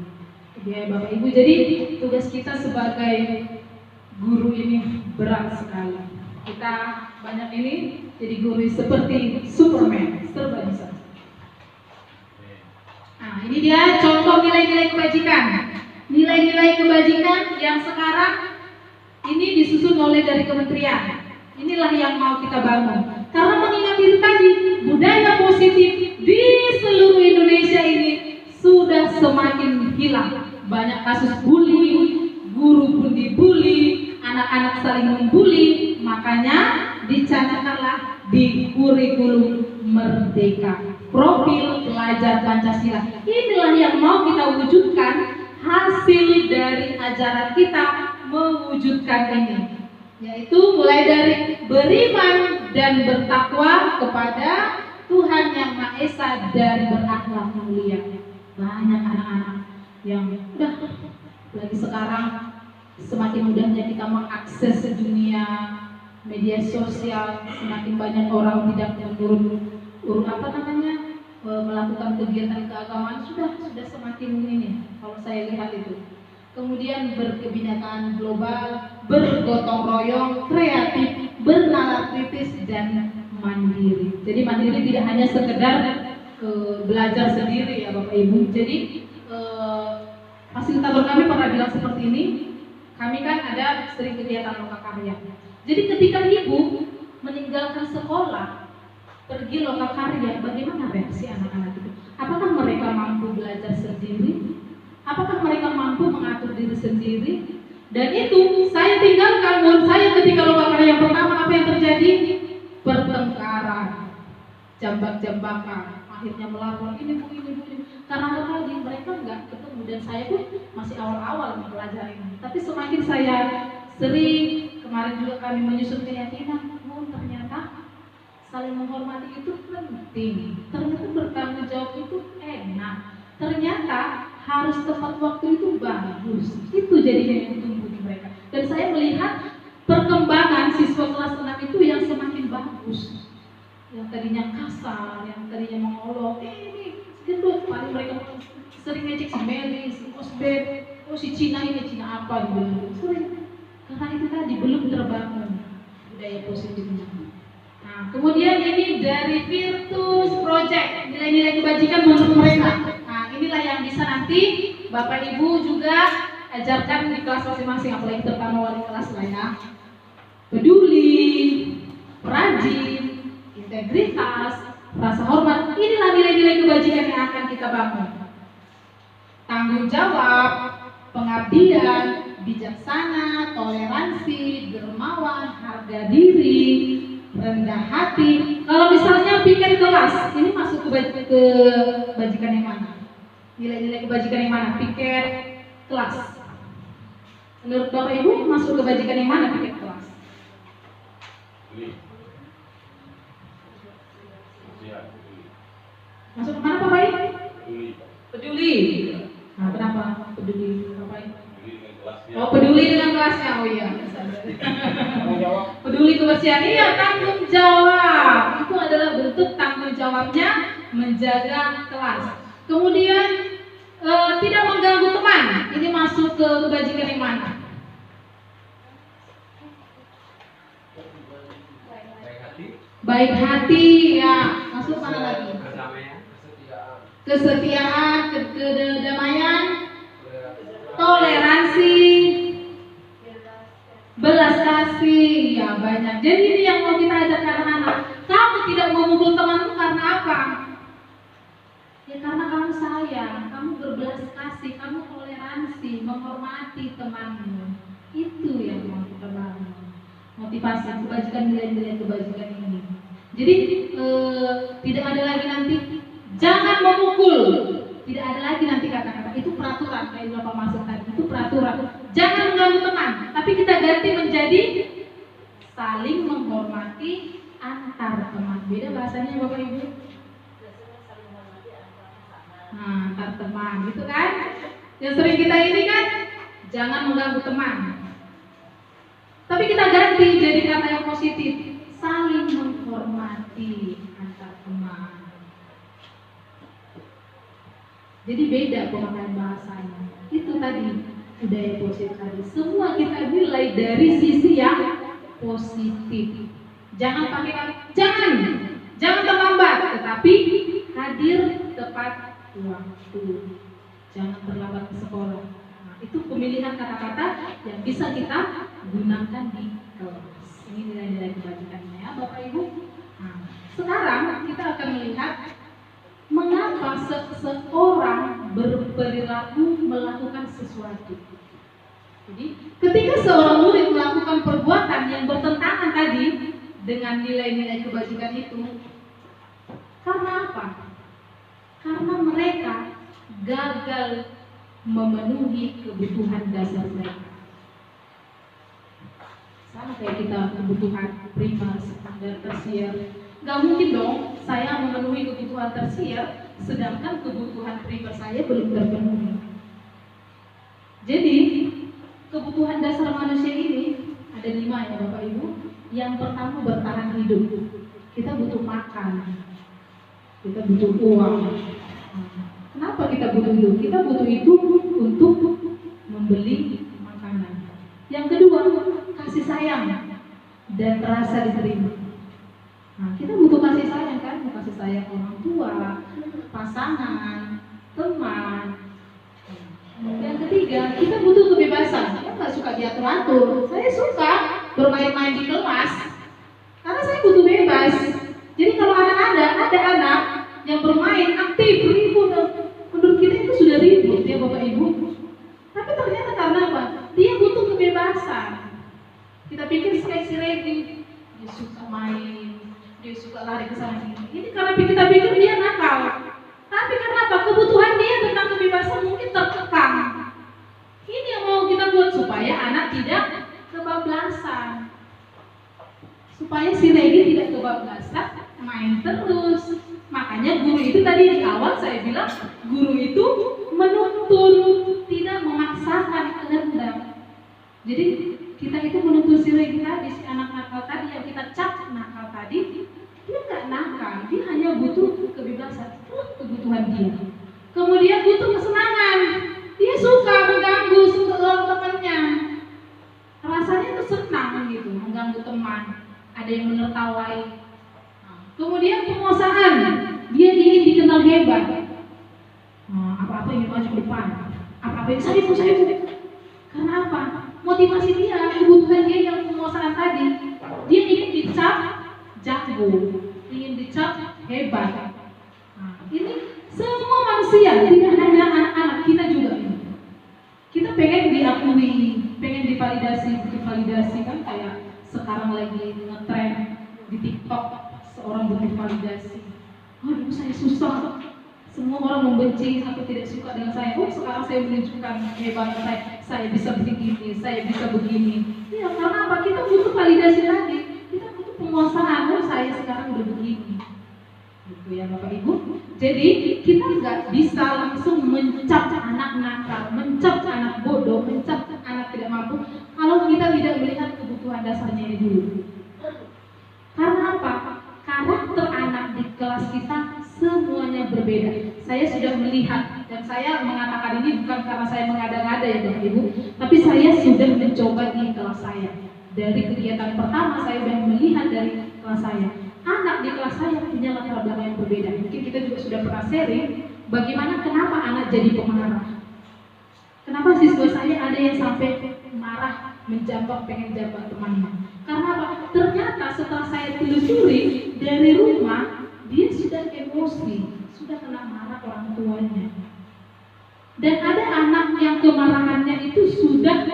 Ya Bapak Ibu, jadi tugas kita sebagai guru ini berat sekali. Kita banyak ini jadi guru seperti Superman, serba bisa. Nah, ini dia contoh nilai-nilai kebajikan. Nilai-nilai kebajikan yang sekarang ini disusun oleh dari kementerian. Inilah yang mau kita bangun. Karena mengingat itu tadi, budaya positif di seluruh Indonesia ini sudah semakin hilang. Banyak kasus bully, guru pun dibully, anak-anak saling membuli. Makanya dicanangkanlah di kurikulum Merdeka, profil pelajar Pancasila. Inilah yang mau kita wujudkan, hasil dari ajaran kita mewujudkan ini, yaitu mulai dari beriman dan bertakwa kepada Tuhan Yang Maha Esa dan berakhlak mulia. Banyak anak-anak yang udah lagi sekarang semakin mudahnya kita mengakses dunia media sosial, semakin banyak orang tidak melakukan kegiatan keagamaan sudah semakin ini kalau saya lihat itu. Kemudian berkebinekaan global, bergotong royong, kreatif, bernalar kritis dan mandiri. Jadi mandiri tidak hanya sekedar belajar sendiri ya Bapak Ibu. Jadi fasilitator kami pernah bilang seperti ini. Kami kan ada sering kegiatan lokakarya. Jadi ketika ibu meninggalkan sekolah, pergi lokakarya, bagaimana reaksi anak-anak itu? Apakah mereka mampu belajar sendiri? Apakah mereka mampu mengatur diri sendiri? Dan itu saya tinggalkan murid saya ketika lokakarya yang pertama. Apa yang terjadi? Pertengkaran, jambak-jambakan, akhirnya melapor ini. Karena apa tadi? Mereka nggak ketemu dan saya pun masih awal-awal mempelajari ini. Tapi semakin saya sering, kemarin juga kami menyusun keyakinan, ternyata saling menghormati itu penting. Ternyata bertanggung jawab itu enak. Ternyata harus tepat waktu itu bagus. Itu jadinya yang tumbuh di mereka. Dan saya melihat perkembangan siswa kelas 6 itu yang semakin bagus. Yang tadinya kasar, yang tadinya mengolok, ini gendut, paling mereka sering ngecek si Meli, si Osbet, oh si Cina ini Cina apa gitu. Sering. Karena itu tadi belum terbangun budaya positifnya. Nah, kemudian ini dari Virtus Project, nilai-nilai kebajikan menurut mereka. Nah, inilah yang bisa nanti Bapak Ibu juga ajarkan di kelas masing-masing, apalagi terutama wali kelas lah ya. Peduli, rajin, integritas, rasa hormat. Inilah nilai-nilai kebajikan yang akan kita bangun. Tanggung jawab, pengabdian, bijaksana, toleransi, dermawan, harga diri, rendah hati. Kalau misalnya piket kelas, ini masuk ke kebajikan yang mana? Nilai-nilai kebajikan yang mana? Piket kelas. Menurut Bapak Ibu masuk kebajikan yang mana piket kelas? Masuk ke mana Pak Baik? Peduli. Nah, kenapa peduli Pak Baik? Oh, peduli dengan kelasnya. Oh iya. Peduli kebersihan. Iya, tanggung jawab. Itu adalah bentuk tanggung jawabnya menjaga kelas. Kemudian tidak mengganggu teman. Ini masuk ke kebajikan yang mana? Baik hati, ya. Masuk mana lagi? Kesetiaan, kedamaian, toleransi, belas kasih, ya banyak. Jadi ini yang mau kita ajarkan anak-anak. Kamu tidak memukul temanmu karena apa? Ya karena kamu sayang, kamu berbelas kasih, kamu toleransi, menghormati temanmu. Itu yang mau kita bangun. Motivasi kebajikan, nilai-nilai kebajikan ini. Jadi tidak ada lagi nanti Jangan memukul. Tidak ada lagi nanti kata-kata itu peraturan kayak Bapak maksud tadi, itu peraturan. Jangan mengganggu teman, tapi kita ganti menjadi saling menghormati antar teman. Beda bahasanya Bapak Ibu. Nah, antar teman gitu kan? Yang sering kita ini kan jangan mengganggu teman. Tapi kita ganti jadi kata yang positif, saling menghormati antar teman. Jadi beda pemakaian bahasanya. Itu tadi budaya positif tadi. Semua kita nilai dari sisi yang positif. Jangan pakai jangan terlambat, tetapi hadir tepat waktu. Jangan terlambat ke sekolah. Nah, itu pemilihan kata-kata yang bisa kita gunakan di kelas. Ini nilai-nilai kebajikannya ya Bapak Ibu. Nah, sekarang kita akan melihat mengapa seseorang berperilaku melakukan sesuatu. Jadi, ketika seorang murid melakukan perbuatan yang bertentangan tadi dengan nilai-nilai kebajikan itu, karena apa? Karena mereka gagal memenuhi kebutuhan dasar mereka. Sama kayak kita kebutuhan primer, sekunder, tersier. Gak mungkin dong saya memenuhi kebutuhan tersier sedangkan kebutuhan primer saya belum terpenuhi. Jadi kebutuhan dasar manusia ini ada 5 ya Bapak Ibu. Yang pertama bertahan hidup. Kita butuh makan, kita butuh uang. Kenapa kita butuh itu? Kita butuh itu untuk membeli makanan. Yang kedua, kasih sayang dan rasa diterima. Nah, kita butuh kasih sayang kan? Kasih sayang orang tua, pasangan, teman. Yang ketiga, kita butuh kebebasan. Saya nggak suka diatur-atur. Saya suka bermain-main di kelas karena saya butuh bebas. Jadi kalau ada anak yang bermain aktif, ribut, menurut kita itu sudah ribut ya Bapak Ibu. Tapi ternyata karena apa? Dia butuh kebebasan. Kita pikir kayak si Regi, dia suka main, dia suka lari ke sana sini. Ini karena kita pikir dia nakal. Tapi karena apa? Kebutuhan dia tentang kebebasan mungkin terkekang. Ini yang mau kita buat supaya anak tidak kebablasan. Supaya si Regi tidak kebablasan, main terus. Makanya guru itu tadi di awal saya bilang, guru itu menuntun, tidak memaksakan kehendak. Jadi kita itu menuntun si Regi tadi, si anak nakal tadi yang kita cap nakal tadi, dia nggak nakal, dia hanya butuh kebebasan, kebutuhan dia. Kemudian butuh kesenangan, dia suka mengganggu temannya. Rasanya tuh senang gitu, mengganggu teman, ada yang menertawai. Kemudian penguasaan, dia ingin dikenal hebat. Apa-apa yang maju depan, apa-apa yang saya pun. Karena apa? Motivasi dia, kebutuhan dia yang penguasaan tadi, dia ingin dicap jago, ingin dicap hebat. Ini semua manusia, tidak hanya anak-anak, kita juga ini. Kita pengen diakui, pengen divalidasi kan kayak sekarang lagi ngetren di TikTok. Seorang butuh validasi. Aduh, saya susah. Semua orang membenci atau tidak suka dengan saya. Oh, sekarang saya menunjukkan hebat saya bisa begini, saya bisa begini. Ya, karena apa? Kita butuh validasi lagi. Kita butuh penguasaan. Oh, saya sekarang udah begini. Gitu ya, Bapak Ibu. Jadi kita nggak bisa langsung mencap anak nakal, mencap anak bodoh, mencap anak tidak mampu kalau kita tidak melihat kebutuhan dasarnya ini dulu. Karena apa? Karakter anak di kelas kita semuanya berbeda. Saya sudah melihat dan saya mengatakan ini bukan karena saya mengada-ngada ya Bapak Ibu, tapi saya sudah mencoba di kelas saya. Dari kegiatan pertama saya sudah melihat dari kelas saya. Anak di kelas saya punya latar belakang yang berbeda. Mungkin kita juga sudah pernah sharing bagaimana kenapa anak jadi pemarah. Kenapa siswa saya ada yang sampai marah, menjambak, pengen jambak temannya. Karena apa? Ternyata setelah saya telusuri dari rumah, dia sudah emosi, sudah kena marah orang tuanya. Dan ada anak yang kemarahannya itu sudah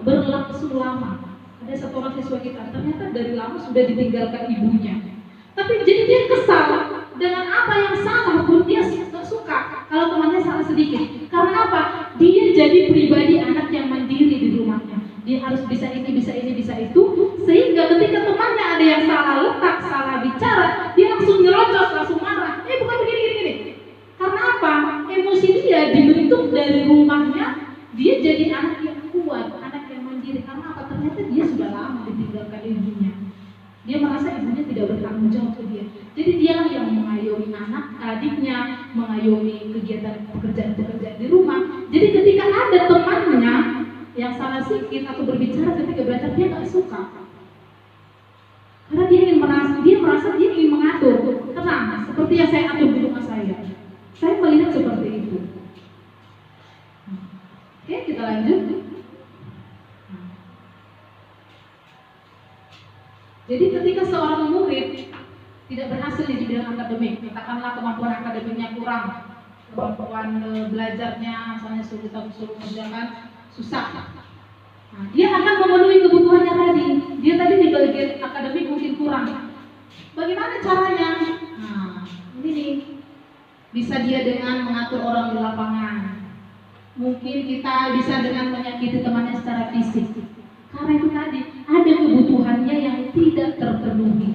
berlangsung lama. Ada satu orang siswa kita, ternyata dari lama sudah ditinggalkan ibunya. Tapi jadi dia kesal dengan apa yang salah pun dia nggak suka kalau temannya salah sedikit. Karena apa? Dia jadi pribadi anak yang mandiri di rumahnya. Dia harus bisa ini, bisa ini, bisa itu. Sehingga ketika temannya ada yang salah letak, salah bicara, dia langsung nyerocos, langsung marah. Bukan begini, gini. Karena apa? Emosi dia dibentuk dari rumahnya. Dia jadi anak yang kuat, anak yang mandiri. Karena apa? Ternyata dia sudah lama ditinggalkan ibunya. Dia merasa ibunya tidak bertanggung jawab ke dia. Jadi dialah yang mengayomi anak, adiknya, mengayomi kegiatan pekerjaan-pekerjaan di rumah. Jadi ketika ada temannya yang salah sikit atau berbicara ketika belajar, dia nggak suka. Karena dia merasa dia ingin mengatur. Tenang, seperti yang saya atur di rumah saya. Saya melihat seperti itu. Oke, kita lanjut. Jadi ketika seorang murid tidak berhasil di bidang akademik, katakanlah kemampuan akademiknya kurang, kemampuan belajarnya misalnya suruh kerjakan susah, dia akan memenuhi kebutuhannya tadi. Dia tadi di bagian akademik mungkin kurang. Bagaimana caranya? Ini nih, bisa dia dengan mengatur orang di lapangan. Mungkin kita bisa dengan menyakiti temannya secara fisik. Karena itu tadi ada kebutuhannya yang tidak terpenuhi.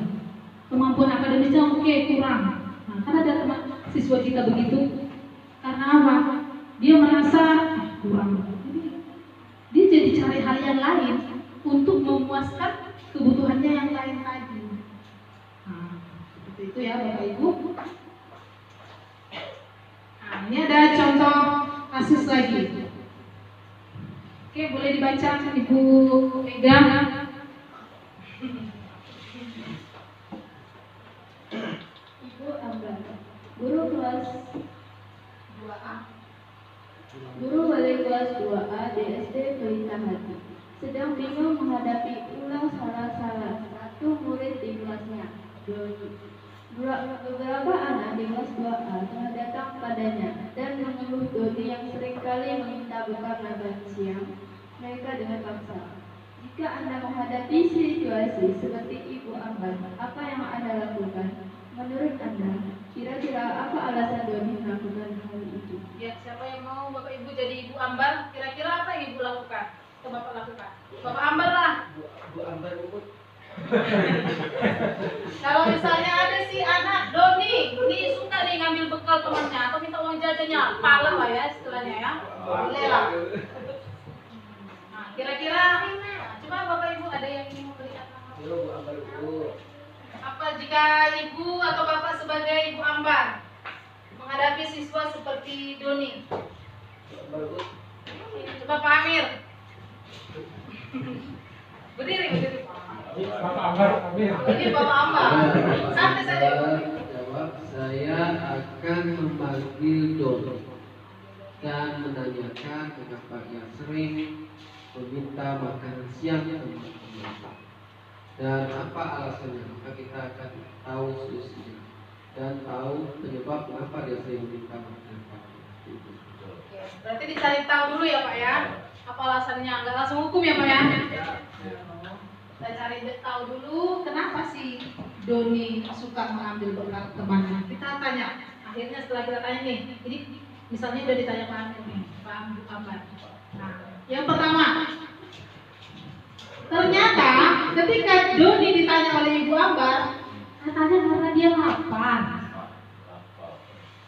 Kemampuan akademisnya kurang. Karena ada teman siswa kita begitu. Karena apa? Dia merasa kurang. Dia jadi cari hal yang lain untuk memuaskan kebutuhannya yang lain tadi. Seperti itu ya Bapak Ibu. Ini ada contoh kasus lagi. Oke, boleh dibaca Ibu Mega. Ibu Ambar, guru kelas 2A. Guru wali kelas 2A di SD Pelita Hati sedang bingung menghadapi ulang salah satu murid di kelasnya, Doni. Beberapa anak di kelas 2A telah datang padanya dan mengeluh Doni yang seringkali meminta bekal makan siang mereka dengan paksa. Jika Anda menghadapi situasi seperti Ibu Ambar, apa yang Anda lakukan? Menurut Anda, kira-kira apa alasan Doni melakukan hal itu? Ya, siapa yang mau Bapak Ibu jadi Ibu Ambar? Kira-kira apa yang Ibu lakukan? Atau Bapak lakukan? Bapak Ambar lah. Bu Ambar Ubud. Kalau misalnya ada si anak Doni, ini suka nih ngambil bekal temannya atau minta uang jajannya, pala lah ya istilahnya ya. Boleh lah. Nah, kira-kira coba Bapak Ibu ada yang ingin memberikan tanggapan? Yo Bu Ambar Ubud. Apa jika Ibu atau Bapak sebagai Ibu Ambar menghadapi siswa seperti Doni? Bu Ambar Ubud. Coba Pak Amir. Berdiri. Bapak Ambar, Amir. Ini Bapak Ambar. Santai saja. Jawab, saya akan memanggil Doni dan menanyakan kenapa ia sering meminta makan siang teman-teman dan apa alasannya. Maka kita akan tahu solusinya dan tahu penyebab kenapa dia sering meminta makan siang. Berarti dicari tahu dulu ya Pak ya. Apa alasannya? Nggak langsung hukum ya Pak ya. Kita cari tahu dulu kenapa sih Doni suka mengambil bekal temannya. Kita tanya. Akhirnya setelah kita tanya nih, ini misalnya udah ditanya Pak Amir nih, Pak Amir. Nah, yang pertama, ternyata ketika Doni ditanya oleh Ibu Ambar, katanya karena dia lapar.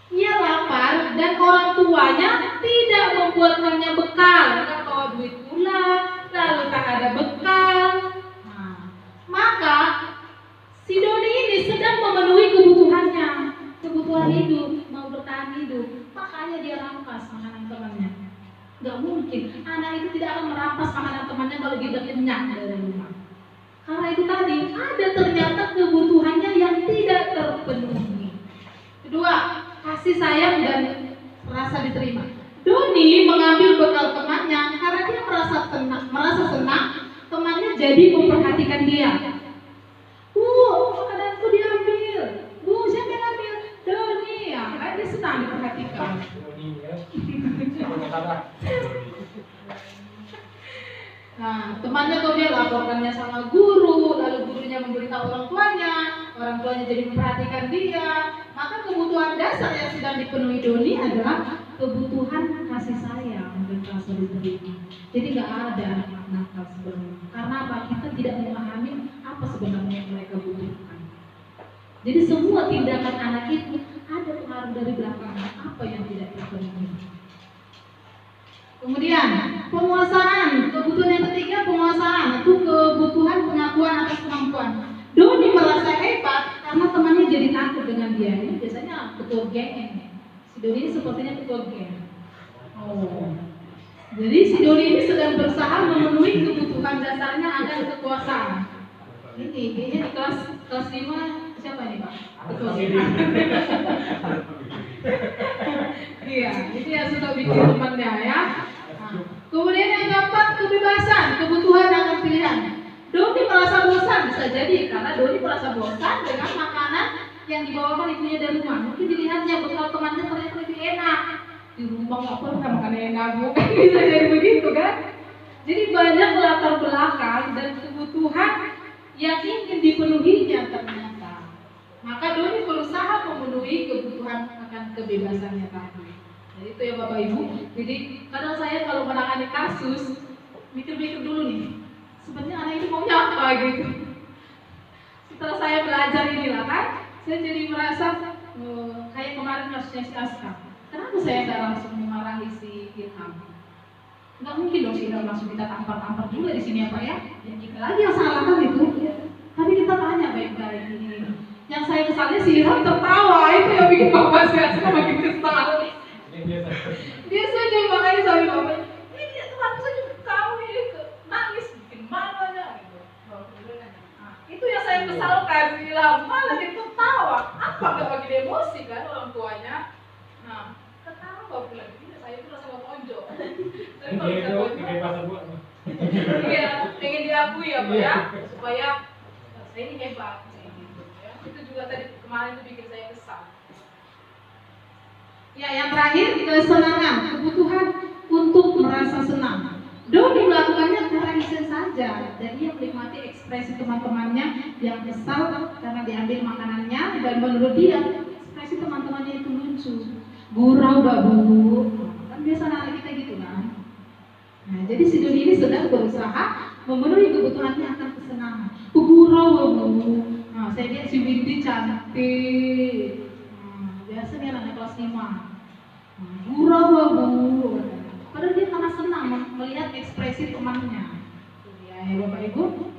Ia lapar dan orang tuanya tidak membuatkannya bekal, nggak bawa duit pula, lalu tak ada bekal. Maka si Doni ini sedang memenuhi kebutuhan hidup, mau bertahan hidup. Makanya dia rampas makanan temannya. Gak mungkin anak itu tidak akan merampas makanan temannya kalau dia udah kenyang dari rumah. Karena itu tadi ada ternyata kebutuhannya yang tidak terpenuhi. Kedua, kasih sayang dan rasa diterima. Doni mengambil bekal temannya karena dia merasa senang temannya jadi memperhatikan dia. Bu, makananku diambil. Bu, siapa yang ambil? Doni. Ya, kan dia senang diperhatikan. Nah, temannya kemudian laporkannya sama guru, lalu gurunya memberitahu orang tuanya orang tuanya jadi memperhatikan dia, maka kebutuhan dasar yang sedang dipenuhi Doni adalah kebutuhan kasih sayang dan rasa diterima. Jadi nggak ada anak nakal sebenarnya. Karena apa? Kita tidak memahami apa sebenarnya yang mereka butuhkan. Jadi semua tindakan anak itu ada pengaruh dari belakang apa yang tidak terpenuhi. Kemudian penguasaan, kebutuhan yang ketiga penguasaan itu kebutuhan pengakuan atas kemampuan. Doni merasa hebat karena temannya jadi takut dengan dia. Ini biasanya ketua geng. Si Doni ini sepertinya ketua geng. Oh, jadi si Doni ini sedang berusaha memenuhi kebutuhan dasarnya agar kekuasaan. Ini kayaknya di kelas 5 siapa nih Pak? Ketua geng. Iya, itu yang suka bikin temannya ya. Kemudian yang keempat, kebebasan, kebutuhan akan pilihan. Doni merasa bosan, bisa jadi karena Doni merasa bosan dengan makanan yang dibawakan ibunya dari rumah. Mungkin dilihatnya bekal temannya ternyata lebih enak. Di rumah nggak pernah makan enak, mungkin bisa jadi begitu kan? Jadi banyak latar belakang dan kebutuhan yang ingin dipenuhinya ternyata. Maka Doni berusaha memenuhi kebutuhan akan kebebasannya tadi. Jadi itu ya Bapak Ibu. Jadi kadang saya kalau menangani kasus mikir-mikir dulu nih, sebenarnya anak ini maunya apa gitu. Setelah saya belajar inilah kan, saya jadi merasa kayak kemarin kasusnya si Aska. Kenapa saya nggak langsung memarahi si Ilham? Nggak mungkin dong si Ilham langsung kita tampar-tampar juga di sini ya Pak ya. Ya kita lagi yang salah kan itu. Tapi kita tanya baik-baik ini. Yang saya kesalnya si Ilham tertawa, itu yang bikin Bapak si Aska makin kesal. Biasanya makanya saya bilang, ini dia teman saya kau ini nangis bikin malu aja gitu. Itu yang saya kesalkan, bilang malah dia ketawa. Apa nggak bagi emosi kan orang tuanya? Nah, ketawa bilang ini saya itu rasa mau tonjok. Tapi kalau kita tonjok, iya, pengen diakui ya Pak ya, supaya saya ini hebat. Gitu, ya. Itu juga tadi kemarin itu bikin saya kesal. Ya, yang terakhir kesenangan, kebutuhan untuk merasa senang. Doni melakukannya karena iseng saja, dan dia menikmati ekspresi teman-temannya yang kesal karena diambil makanannya, dan menurut dia ekspresi teman-temannya itu lucu. Gurau babu, kan biasa anak kita gitu kan. Nah, jadi si Doni ini sedang berusaha memenuhi kebutuhannya akan kesenangan. Gurau babu. Nah, saya lihat si Windy cantik. Biasanya anak kelas 5. Gurau. Padahal dia karena senang melihat ekspresi temannya. Ya Bapak Ibu.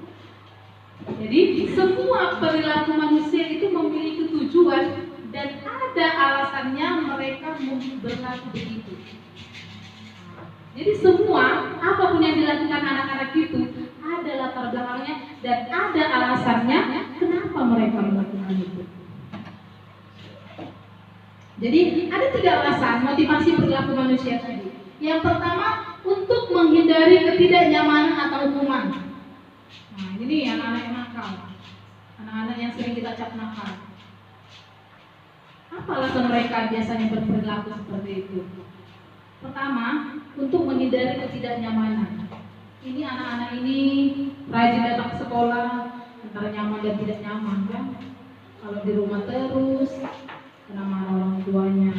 Jadi semua perilaku manusia itu memiliki tujuan dan ada alasannya mereka berlaku begitu. Jadi semua apapun yang dilakukan anak-anak itu ada latar belakangnya dan ada alasannya kenapa mereka melakukan itu. Jadi ada 3 alasan motivasi perilaku manusia tadi. Yang pertama, untuk menghindari ketidaknyamanan atau hukuman. Nah ini nih anak-anak yang nakal, anak-anak yang sering kita cap nakal. Apa alasan mereka biasanya berperilaku seperti itu? Pertama, untuk menghindari ketidaknyamanan. Ini anak-anak ini rajin datang ke sekolah, antara nyaman dan tidak nyaman kan? Kalau di rumah terus kena marah orang tuanya,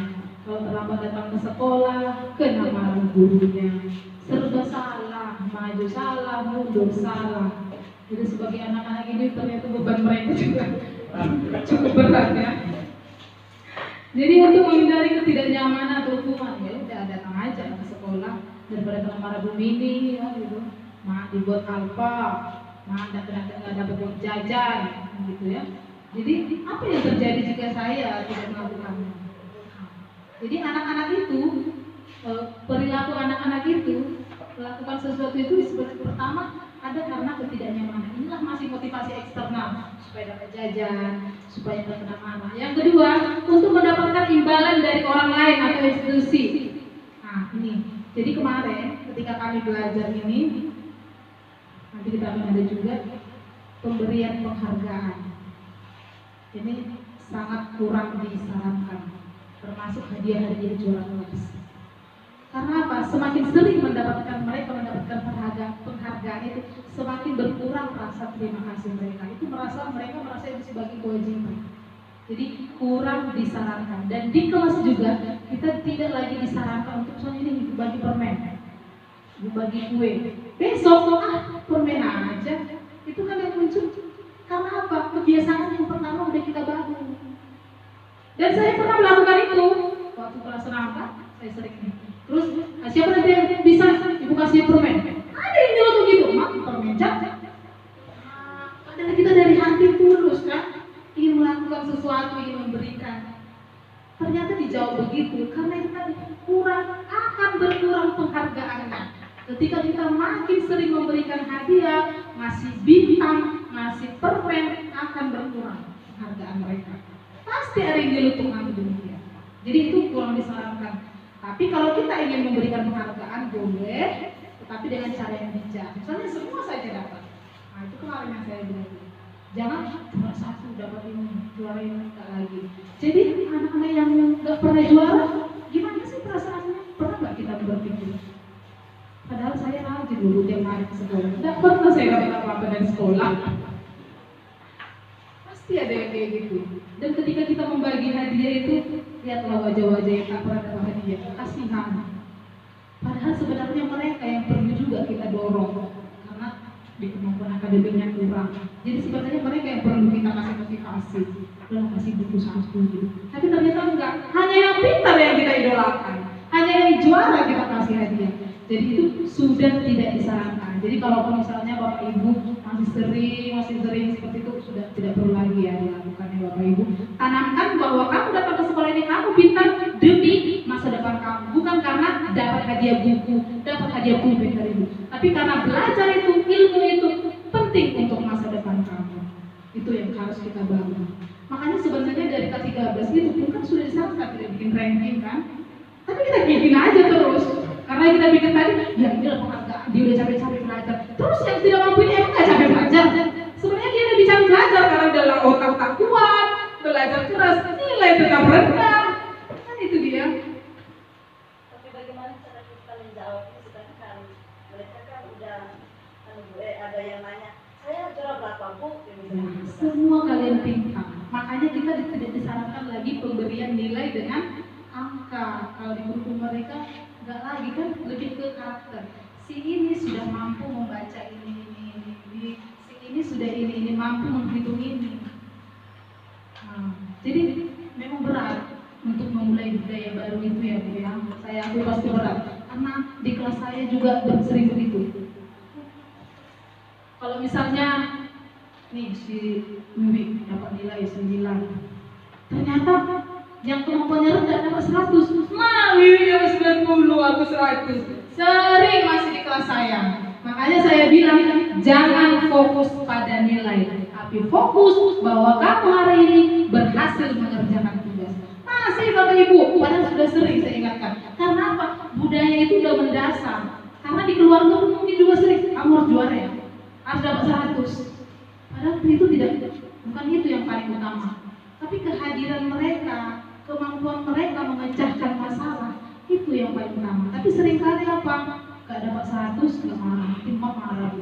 kalau terlambat datang ke sekolah kena marah gurunya, serba salah, maju salah, mundur salah. Jadi sebagai anak-anak ini ternyata beban mereka juga cukup berat ya. Jadi untuk menghindari ketidaknyamanan atau hukuman, ya udah datang aja ke sekolah daripada kena marah Bu Mini ya gitu. Mak dibuat apa, mak nggak dapat uang jajan gitu ya. Jadi apa yang terjadi jika saya tidak melakukannya? Jadi anak-anak itu, perilaku anak-anak itu melakukan sesuatu itu seperti pertama ada karena ketidaknyamanan. Inilah masih motivasi eksternal supaya dapat jajan, supaya tidak kena marah. Yang kedua, untuk mendapatkan imbalan dari orang lain atau institusi. Nah ini, jadi kemarin ketika kami belajar ini, nanti kita akan ada juga pemberian penghargaan. Ini sangat kurang disarankan, termasuk hadiah-hadiah juara kelas. Karena apa? Semakin sering mendapatkan penghargaan itu, semakin berkurang rasa terima kasih mereka. Itu merasa itu sebagai kewajiban. Jadi kurang disarankan. Dan di kelas juga kita tidak lagi disarankan untuk misalnya ini bagi permen, bagi kue. Besok permen aja. Itu kan yang muncul. Karena apa? Kebiasaan yang pertama udah kita bangun. Dan saya pernah melakukan itu waktu kelas renang, saya sering. Terus siapa nanti yang bisa ibu kasih permen? Ada yang nyelotong gitu, mak permen cat. Padahal kita dari hati tulus kan, ingin melakukan sesuatu, ingin memberikan. Ternyata dijawab begitu, karena kita akan berkurang penghargaannya. Ketika kita makin sering memberikan hadiah, ngasih bintang, ngasih permen, akan berkurang penghargaan mereka. Pasti ada yang dilutung demikian. Jadi itu kurang disarankan. Tapi kalau kita ingin memberikan penghargaan boleh, tetapi dengan cara yang bijak. Misalnya semua saja dapat. Nah itu kemarin yang saya bilang. Jangan cuma satu dapat ini, juara ini enggak lagi. Jadi anak-anak yang nggak pernah juara, gimana sih perasaannya? Pernah nggak kita berpikir? Padahal saya rajin dulu tiap hari ke sekolah. Nggak pernah saya dapat apa-apa dari sekolah. Pasti ada yang kayak gitu. Dan ketika kita membagi hadiah itu, lihatlah wajah-wajah yang tak pernah dapat hadiah, kasihan. Padahal sebenarnya mereka yang perlu juga kita dorong, karena di kemampuan akademiknya kurang. Jadi sebenarnya mereka yang perlu kita kasih motivasi, belum kasih buku satu gitu. Tapi ternyata enggak, hanya yang pintar yang kita idolakan, hanya yang juara kita kasih hadiah. Jadi itu sudah tidak disarankan. Jadi kalau misalnya Bapak Ibu masih sering seperti itu, sudah tidak perlu lagi ya dilakukan ya Bapak Ibu. Tanamkan bahwa kamu datang ke sekolah ini, kamu pintar demi masa depan kamu, bukan karena dapat hadiah buku, dapat hadiah pulpen dari ibu, tapi karena belajar itu, ilmu itu penting untuk masa depan kamu. Itu yang harus kita bangun. Makanya sebenarnya dari K13 itu pun kan sudah disarankan tidak bikin ranking kan, tapi kita bikin aja terus. Karena kita pikir tadi, ya inilah penghargaan, dia udah capek-capek belajar. Terus yang tidak mampu ini emang gak capek belajar? Sebenarnya dia lebih capek belajar karena dalam otak kuat, belajar keras, nilai tetap rendah. Kan itu dia. Tapi bagaimana cara kita menjawab ini, sedangkan mereka kan udah ada yang nanya, saya juara berapa Bu? Semua kalian pintar. Makanya kita tidak disarankan lagi pemberian nilai dengan angka. Kalau di buku mereka enggak lagi kan, lebih ke karakter. Si ini sudah mampu membaca ini. Si ini sudah ini mampu menghitung ini. Jadi memang berat untuk memulai budaya baru itu ya Bu ya. Saya akui pasti berat. Karena di kelas saya juga sering begitu. Kalau misalnya nih si Wiwi dapat nilai 9, ternyata yang kemampuannya rendah dapat 100. Wiwi dapat 90, aku 100. Sering masih di kelas saya. Makanya saya bilang jangan fokus pada nilai, tapi fokus bahwa kamu hari ini berhasil mengerjakan tugas. Masih Bapak Ibu, padahal sudah sering saya ingatkan. Karena apa? Budaya itu udah mendasar. Karena di keluarga pun mungkin juga sering, kamu harus juara ya, harus dapat 100. Padahal itu bukan itu yang paling utama. Tapi kehadiran mereka, kemampuan mereka memecahkan masalah, itu yang paling utama. Tapi seringkali apa? Gak dapat 100, gak marah, timah marah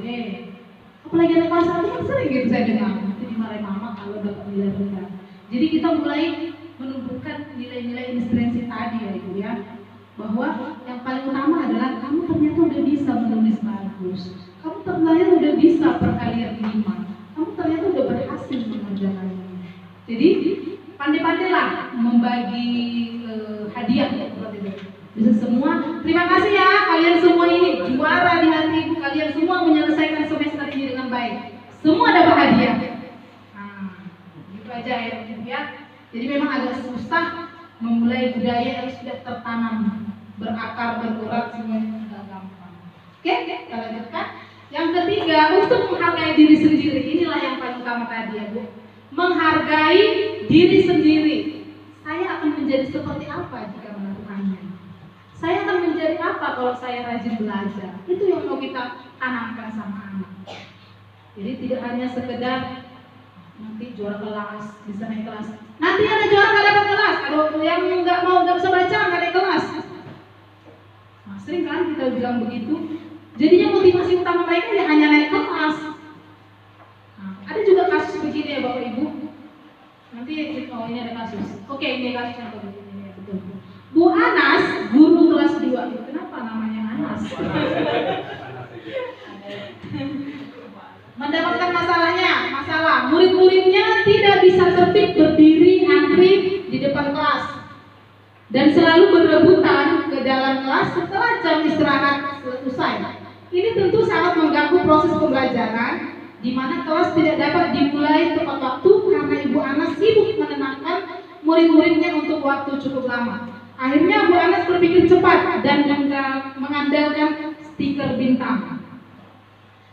apalagi anak kelas 1 kan sering gitu saya dengar, nanti dimarahin mama kalau dapat nilai rendah. Jadi kita mulai menumbuhkan nilai-nilai inspirasi tadi ya Ibu ya, bahwa yang paling utama adalah kamu ternyata udah bisa menulis bagus, kamu ternyata udah bisa perkalian 5, kamu ternyata udah berhasil mengerjakannya. Jadi pandai-pandailah membagi hadiah seperti itu. Bisa semua. Terima kasih ya kalian semua ini juara di hati Ibu. Kalian semua menyelesaikan semester ini dengan baik. Semua dapat hadiah. Nah, gitu aja ya. Jadi memang agak susah memulai budaya yang sudah tertanam, berakar, berurat, semuanya tidak gampang. Oke, kita lanjutkan. Yang ketiga, untuk menghargai diri sendiri. Inilah yang paling utama tadi ya Bu. Menghargai diri sendiri. Saya akan menjadi seperti apa jika melakukannya? Saya akan menjadi apa kalau saya rajin belajar? Itu yang mau kita tanamkan sama anak. Jadi tidak hanya sekedar nanti juara kelas, bisa naik kelas. Nanti ada juara nggak dapat kelas. Kalau yang nggak bisa baca nggak naik kelas. sering kan kita bilang begitu. Jadinya motivasi utama mereka ya hanya naik kelas. Nah, ada juga kasus begini ya Bapak Ibu. Nanti ini ada kasus. Oke, ini kasusnya begini ya, betul. Bu Anas, guru kelas 2. Kenapa namanya Anas? Mendapatkan masalah murid-muridnya tidak bisa tertib berdiri antri di depan kelas dan selalu berebutan ke dalam kelas setelah jam istirahat selesai. Ini tentu sangat mengganggu proses pembelajaran, di mana kelas tidak dapat dimulai tepat waktu karena Ibu Anas sibuk menenangkan murid-muridnya untuk waktu cukup lama. Akhirnya Bu Anas berpikir cepat dan mengandalkan stiker bintang.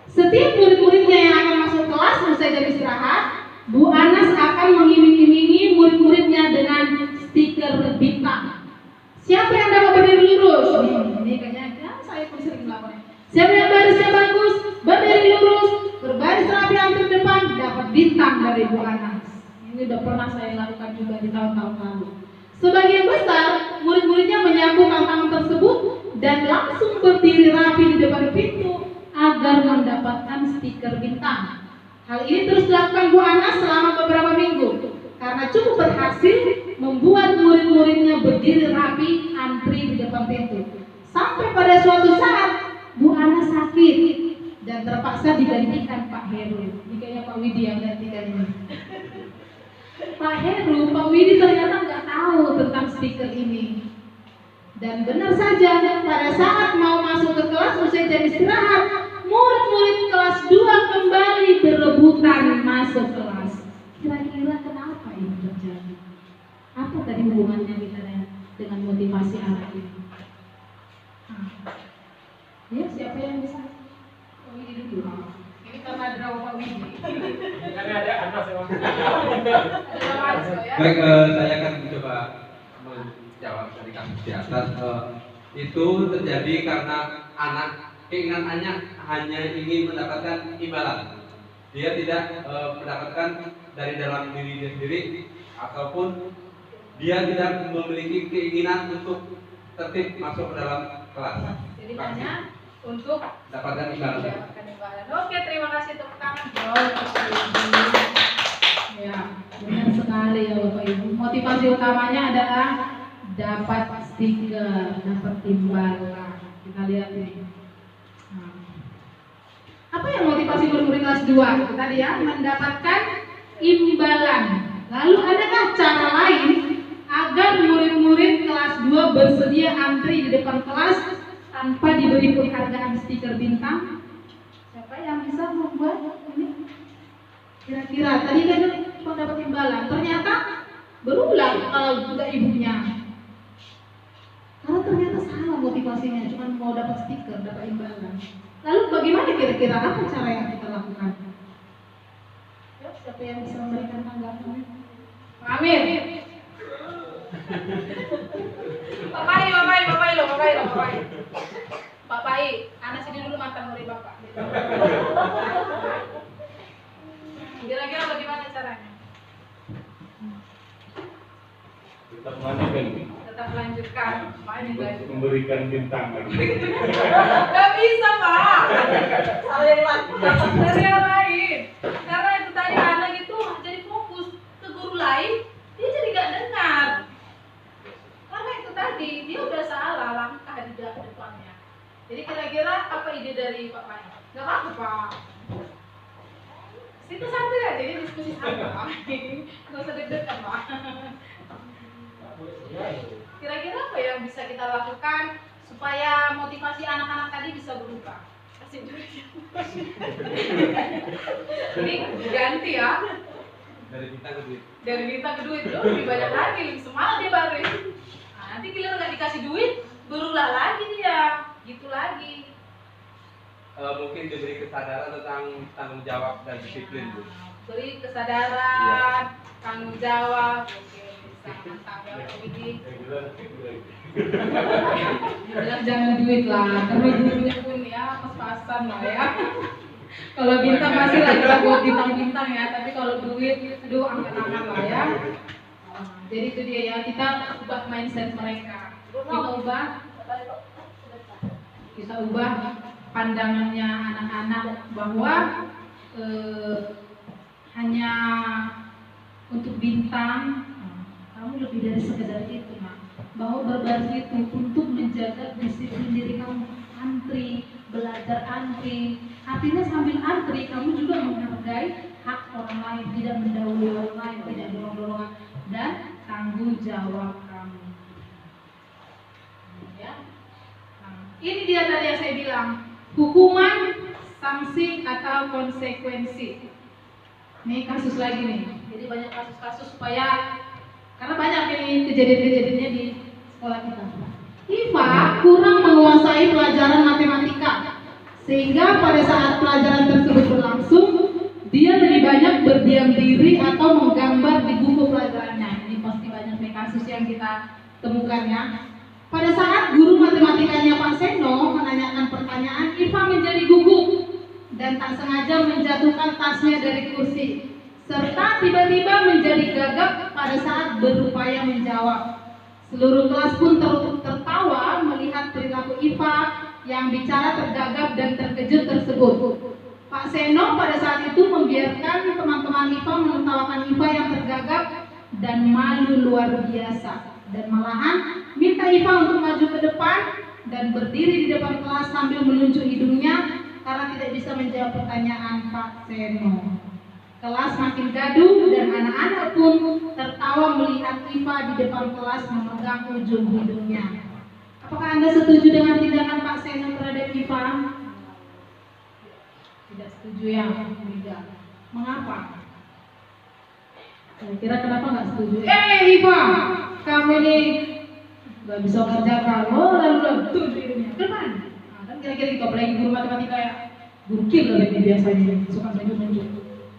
Setiap murid-muridnya yang akan masuk kelas usai jam istirahat, Bu Anas akan mengiming-imingi murid-muridnya dengan stiker bintang. Siapa yang dapat berdiri lurus? Ini kayaknya saya pun sering melakukannya. Siapa yang barisnya bagus, berdiri lurus, berbaris rapi hampir depan, dapat bintang dari Bu Anas. Ini udah pernah saya lakukan juga di tahun-tahun lalu. Sebagian besar murid-muridnya menyambut tantangan tersebut dan langsung berdiri rapi di depan pintu agar mendapatkan stiker bintang. Hal ini terus dilakukan Bu Anas selama beberapa minggu karena cukup berhasil membuat murid-muridnya berdiri rapi antri di depan pintu. Sampai pada suatu saat Bu Anas sakit dan terpaksa digantikan Pak Heru. Ini kayaknya Pak Widi yang gantikan ini. Pak Heru, Pak Widi ternyata nggak tahu tentang stiker ini. Dan benar saja, pada saat mau masuk ke kelas usai jam istirahat, murid-murid kelas 2 kembali berebutan masuk kelas. Kira-kira kenapa ini terjadi? Apa tadi hubungannya kita dengan motivasi anak ini? Ya, siapa yang bisa? Pak Widi dulu. Ini karena ada Pak Widi. Karena ada Anas ya. Baik, saya akan mencoba menjawab dari kasus di atas. Itu terjadi karena keinginan anak hanya ingin mendapatkan imbalan. Dia tidak mendapatkan dari dalam dirinya sendiri, ataupun dia tidak memiliki keinginan untuk tertib masuk ke dalam kelas. Jadi hanya untuk dapatkan imbalan. Oke, terima kasih tepuk tangan. Ya, benar sekali ya Bapak Ibu. Motivasi utamanya adalah dapat stiker, dapat imbalan. Kita lihat ini. Apa yang motivasi murid-murid kelas 2? Tadi ya, mendapatkan imbalan. Lalu adakah cara lain agar murid-murid kelas 2 bersedia antri di depan kelas tanpa diberi penghargaan stiker bintang? Siapa yang bisa membuat ini? Kira-kira tadi kan mendapat imbalan, ternyata berulang kalau juga ibunya. Karena ternyata salah motivasinya, cuma mau dapat stiker, dapat imbalan. Lalu bagaimana kira-kira apa cara yang kita lakukan? Ya, siapa yang bisa memberikan tanggapan? Pak Amir. Pak Pai. Pak Pai, Anas ini dulu mantan murid Bapak. Kira-kira bagaimana caranya? Tetap lanjutkan. Tetap lanjutkan. Memberikan bintang lagi. Gak bisa Pak. Salah yang lain. Dari yang lain. Karena itu tadi anak itu jadi fokus ke guru lain, dia jadi gak dengar. Karena itu tadi dia udah salah langkah di depannya. Jadi kira-kira apa ide dari Pak Pai? Gak apa-apa Pak. Situ santai aja, jadi diskusi santai. Gak usah deg-degan Pak. Kira-kira apa yang bisa kita lakukan supaya motivasi anak-anak tadi bisa berubah? Kasih duit. Ini ganti ya. Dari bintang ke duit. Dari bintang ke duit loh, lebih banyak lagi, lebih semangat dia baris. Nah, nanti giliran nggak dikasih duit, berulah lagi dia, gitu lagi. Mungkin diberi kesadaran tentang tanggung jawab dan disiplin, Bu. Beri kesadaran, tanggung jawab. Oke, bisa mantap ya Pak Widi. Bilang jangan duit lah, karena duit pun ya pas-pasan lah ya. Kalau bintang masih lah kita buat bintang-bintang ya, tapi kalau duit, aduh angkat-angkat lah ya. Jadi itu dia ya, kita ubah mindset mereka. Kita ubah kita ubah pandangannya anak-anak bahwa hanya untuk bintang, kamu lebih dari sekedar itu, nak. Bahwa berbagi itu untuk menjaga disiplin diri kamu, antri, belajar antri. Artinya sambil antri kamu juga menghargai hak orang lain, tidak mendahului orang lain, tidak dorong-dorongan, dan tanggung jawab kamu. Ya. Nah, ini dia tadi yang saya bilang, hukuman, sanksi atau konsekuensi. Ini kasus lagi nih. Jadi banyak kasus-kasus supaya, karena banyak ini kejadian-kejadiannya di sekolah kita. IFA kurang menguasai pelajaran matematika, sehingga pada saat pelajaran tersebut berlangsung, dia lebih banyak berdiam diri atau menggambar di buku pelajarannya. Ini pasti banyak nih kasus yang kita temukan ya. Pada saat guru matematikanya Pak Seno menanyakan pertanyaan, IFA menjadi gugup dan tak sengaja menjatuhkan tasnya dari kursi, serta tiba-tiba menjadi gagap pada saat berupaya menjawab. Seluruh kelas pun tertawa melihat perilaku IFA yang bicara tergagap dan terkejut tersebut. Pak Seno pada saat itu membiarkan teman-teman IFA menertawakan IFA yang tergagap dan malu luar biasa, dan malahan minta IFA untuk maju ke depan dan berdiri di depan kelas sambil menunjuk hidungnya karena tidak bisa menjawab pertanyaan Pak Seno. Kelas makin gaduh dan anak-anak pun tertawa melihat IFA di depan kelas memegang ujung hidungnya. Apakah Anda setuju dengan tindakan Pak Seno terhadap IFA? Tidak setuju ya, tidak. Mengapa? Kira-kira kenapa nggak setuju? IFA, kamu ini nggak bisa mengerjakan. Lalu tunjuk hidungnya ke depan. Kan kira-kira gitu, apalagi guru matematika ya, gurkil lebih biasanya suka tunjuk-tunjuk.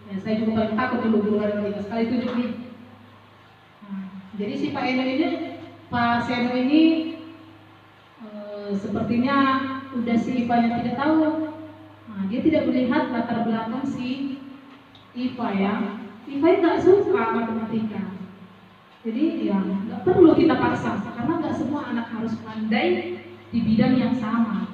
Ya, saya juga paling takut dulu guru matematika sekali tunjuk nih. Jadi si Pak Seno ini sepertinya udah si IFA-nya tidak tahu. Dia tidak melihat latar belakang si IFA ya. IFA nggak suka matematika. Jadi ya nggak perlu kita paksa, karena nggak semua anak harus pandai di bidang yang sama.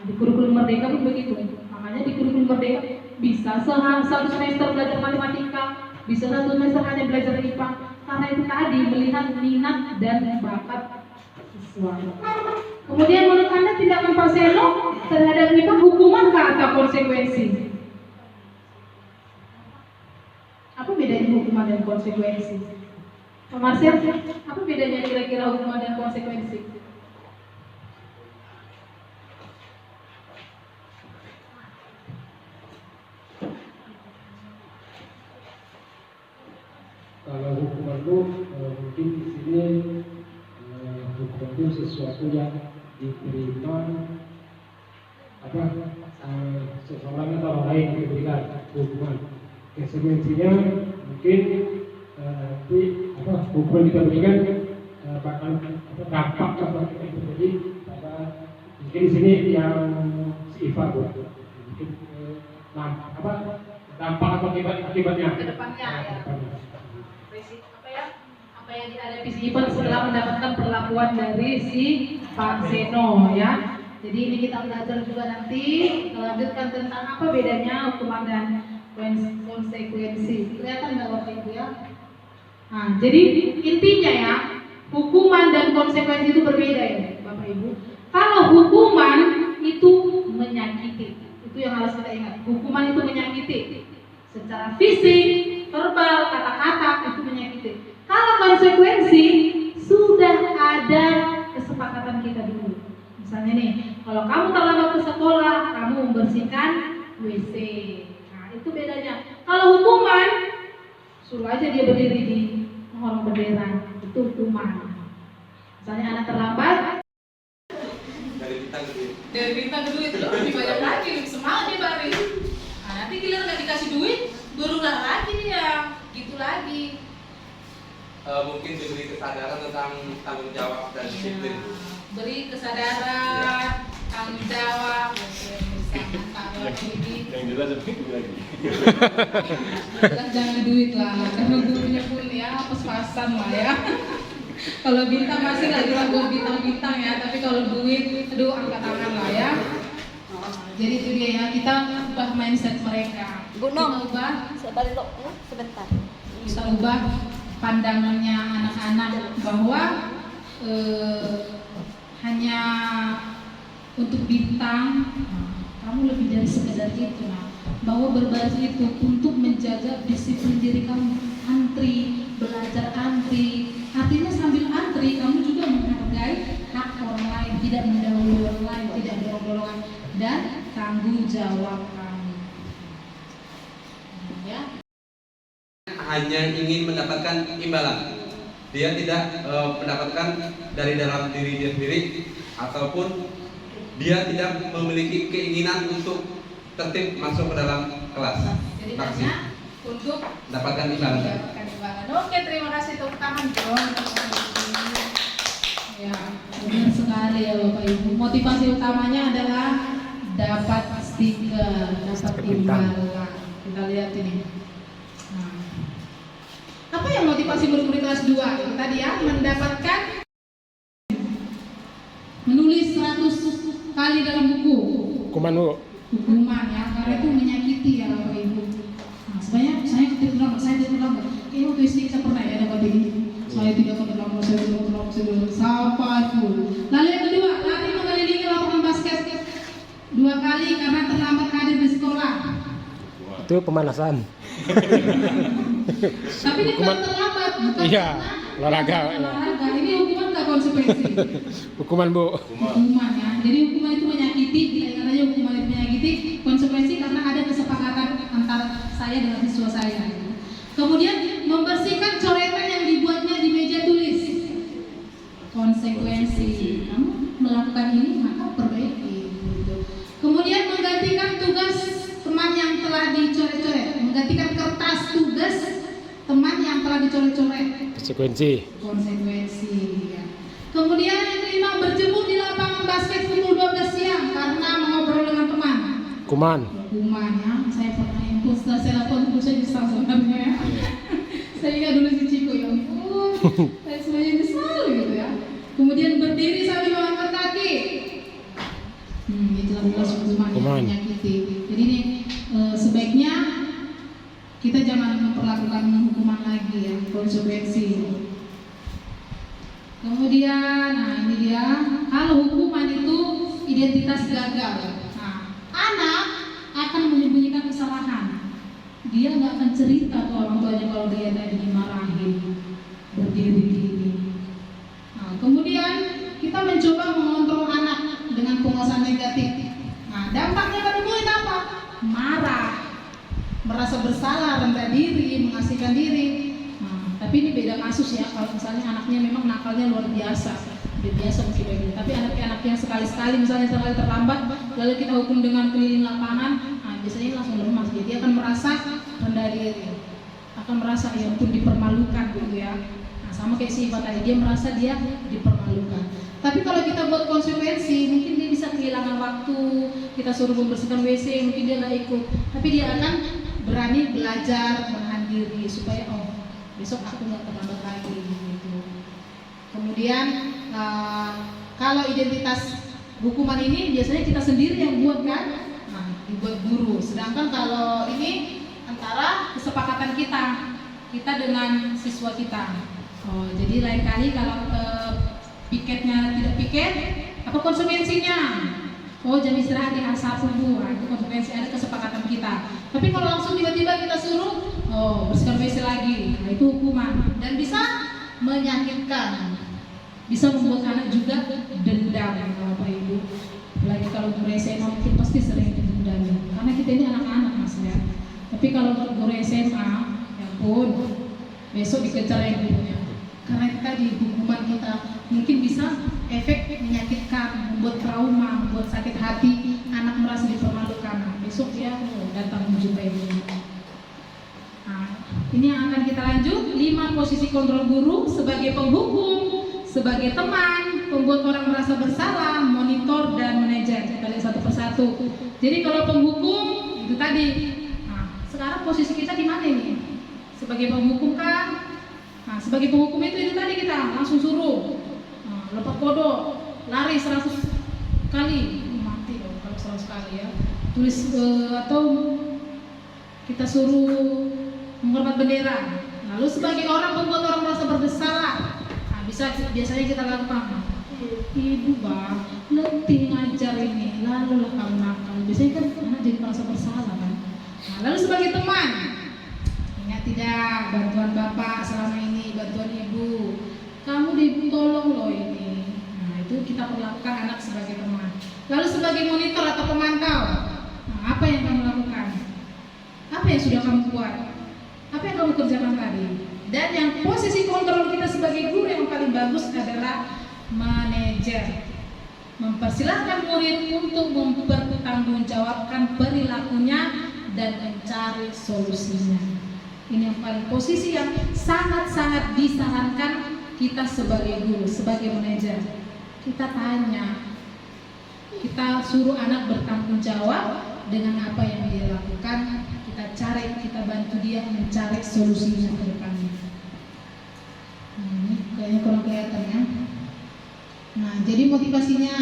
Di kurikulum Merdeka pun begitu. Makanya di kurikulum Merdeka bisa satu semester belajar matematika, bisa satu semester hanya belajar IPA, karena itu tadi melihat minat dan bakat siswa. Kemudian menurut Anda tindakan Pak Seno terhadap IPA hukuman atau konsekuensi? Apa bedanya hukuman dan konsekuensi? Pak Marsial, apa bedanya kira-kira hukuman dan konsekuensi? Kalau hukuman itu mungkin di sini hukuman itu sesuatu yang diterima seseorang atau orang lain diberikan hukuman. Konsekuensinya mungkin nanti hukuman kita berikan bakal dampak atau yang terjadi pada mungkin di sini yang si IFA mungkin dampak atau akibatnya Ke depannya ya. Apa yang dihadapi si IFA setelah mendapatkan perlakuan dari si Pak Seno ya. Jadi ini kita belajar juga nanti melanjutkan tentang apa bedanya hukuman dan konsekuensi. Kelihatan nggak Bapak Ibu ya? Nah, jadi intinya ya, hukuman dan konsekuensi itu berbeda ya Bapak Ibu. Kalau hukuman itu menyakiti, itu yang harus kita ingat. Hukuman itu menyakiti secara fisik, verbal, kata-kata itu menyakiti. Kalau konsekuensi sudah ada kesepakatan kita dulu. Misalnya nih, kalau kamu terlambat ke sekolah, kamu membersihkan WC. Nah, itu bedanya. Kalau hukuman, suruh aja dia berdiri di pohon bendera, itu hukuman. Misalnya anak terlambat, dari bintang ke duit lebih banyak lagi, lebih semangat dia baris. Nah, nanti giliran nggak dikasih duit, berulang lagi dia, gitu lagi. Mungkin diberi kesadaran tentang tanggung jawab dan disiplin. Beri kesadaran, tanggung jawab, misalkan ini. Yang jelas lebih lagi. Jangan duit lah, karena gurunya pun ya pas-pasan lah ya. Kalau bintang masih lah bilang buat bintang-bintang ya, tapi kalau duit, aduh angkat tangan lah ya. Jadi itu dia ya, kita ubah mindset mereka. Bu Nom, Kita ubah, sebentar. kita ubah pandangannya anak-anak bahwa hanya untuk bintang, kamu lebih dari sekedar itu. Bahwa berbagi itu untuk menjaga disiplin diri kamu, antri, belajar antri. Artinya sambil antri kamu juga menghargai hak orang lain, tidak mendahului orang lain, tidak dorong-dorongan, dan tanggung jawab kamu. Ya. Hanya ingin mendapatkan imbalan. Dia tidak mendapatkan dari dalam diri dia sendiri, ataupun dia tidak memiliki keinginan untuk tertib masuk ke dalam kelas. Jadi Maksud hanya untuk dapatkan imbalan. mendapatkan imbalan. Oke, terima kasih tepuk tangan dong. Ya, benar sekali ya Bapak Ibu. Motivasi utamanya adalah dapat stiker, dapat imbalan. Kita lihat ini. Nah, apa yang motivasi murid-murid kelas 2? Itu tadi ya, mendapatkan menulis 100 kali dalam buku. Hukuman Bu. Hukuman ya, karena itu menyakiti ya Bapak Ibu. Nah, sebenarnya saya tidak terlambat. Ini waktu istri saya pernah ya dapat ini. Saya tidak terlambat, saya sampai full. Lalu yang kedua, lari mengelilingi lapangan basket 2 kali karena terlambat hadir di sekolah. Itu pemanasan. Tapi ini bukan terlambat, bukan Iya, karena olahraga, ya. olahraga. Ini hukuman tak konsekuensi. Hukuman Bu. Hukuman ya. Jadi hukuman itu menyakiti, kita ingat aja hukuman itu menyakiti, konsekuensi karena ada kesepakatan antara saya dengan siswa saya. Kemudian membersihkan coretan yang dibuatnya di meja tulis. Konsekuensi. Kamu melakukan ini maka perbaiki. Gitu. Kemudian menggantikan tugas teman yang telah dicoret-coret, menggantikan kertas tugas teman yang telah dicoret-coret. Konsekuensi. Konsekuensi ya. Kemudian yang kelima, berjemur di lapangan basket pukul 12 siang karena mengobrol dengan teman. Hukuman. Hukuman ya, saya pernah impul setelah saya lapor saya bisa sebenarnya ya. Saya ingat dulu si Ciko ya ampun, saya semuanya nyesal gitu ya. Kemudian berdiri sambil mengangkat kaki. Itulah jelas hukuman yang menyakiti. Jadi ini sebaiknya kita jangan memperlakukan hukuman lagi ya, konsekuensi. Kemudian, nah ini dia, kalau hukuman itu identitas gagal. Nah, anak akan menyembunyikan kesalahan. Dia nggak akan cerita ke orang tuanya kalau dia tadi dimarahin, berdiri. Nah, kemudian kita mencoba mengontrol anak dengan penguasaan negatif. Nah, dampaknya pada murid apa? Marah, merasa bersalah, rendah diri, mengasihkan diri. Tapi ini beda kasus ya, kalau misalnya anaknya memang nakalnya luar biasa, udah biasa mesti begini. Tapi anak-anak yang sekali-sekali misalnya sekali terlambat, lalu kita hukum dengan keliling lapangan, nah biasanya langsung lemas. Jadi dia akan merasa rendah diri, akan merasa ya ampun dipermalukan gitu ya. Nah sama kayak si Iva tadi, dia merasa dia dipermalukan. Tapi kalau kita buat konsekuensi, mungkin dia bisa kehilangan waktu. Kita suruh membersihkan WC, mungkin dia nggak ikut. Tapi dia akan berani belajar menahan diri supaya besok aku nggak terlambat lagi gitu. Kemudian kalau identitas hukuman ini biasanya kita sendiri yang buat kan, nah dibuat guru. Sedangkan kalau ini antara kesepakatan kita dengan siswa kita. Jadi lain kali kalau piketnya tidak piket, apa konsekuensinya? Jam istirahat di hari Bu, itu konsekuensi, ada kesepakatan kita. Tapi kalau langsung tiba-tiba kita suruh, bersihkan WC lagi, nah itu hukuman dan bisa menyakitkan, bisa membuat anak juga dendam, Bapak Ibu. Apalagi kalau guru SMA mungkin pasti sering dendam, karena kita ini anak-anak Mas ya. Tapi kalau guru SMA, ya pun besok dikejar yang gurunya. Karena tadi hukuman kita mungkin bisa efek menyakitkan, membuat trauma, membuat sakit hati, anak merasa dipermalukan. Besok dia datang menjumpai guru. Nah, ini yang akan kita lanjut. 5 posisi kontrol guru sebagai penghukum, sebagai teman, pembuat orang merasa bersalah, monitor dan manajer. Kita lihat satu persatu. Jadi kalau penghukum itu tadi. Nah, sekarang posisi kita di mana ini? Sebagai penghukum kan? Nah, sebagai penghukum itu tadi kita langsung suruh lompat kodok, lari 100 kali, mati dong kalau 100 kali ya. Tulis atau kita suruh menghormat bendera. Lalu sebagai orang membuat orang merasa bersalah, biasanya kita lakukan, ibu bang, letih ngajar ini, lalu lah kamu nakal. Biasanya kan anak jadi merasa bersalah kan. Lalu sebagai teman, ingat tidak bantuan bapak selama ini, bantuan ibu, kamu ditolong loh ini. Nah itu kita perlakukan anak sebagai teman. Lalu sebagai monitor atau pemantau, apa yang kamu lakukan? Apa yang sudah kamu buat? Apa yang kamu kerjakan tadi? Dan yang posisi kontrol kita sebagai guru yang paling bagus adalah manajer. Mempersilahkan murid untuk mempertanggungjawabkan perilakunya dan mencari solusinya. Ini yang paling posisi yang sangat-sangat disarankan kita sebagai guru, sebagai manajer. Kita tanya, kita suruh anak bertanggung jawab dengan apa yang dia lakukan. Kita cari, kita bantu dia mencari solusinya ke depannya. Ini kayaknya kurang kelihatan ya. Nah, jadi motivasinya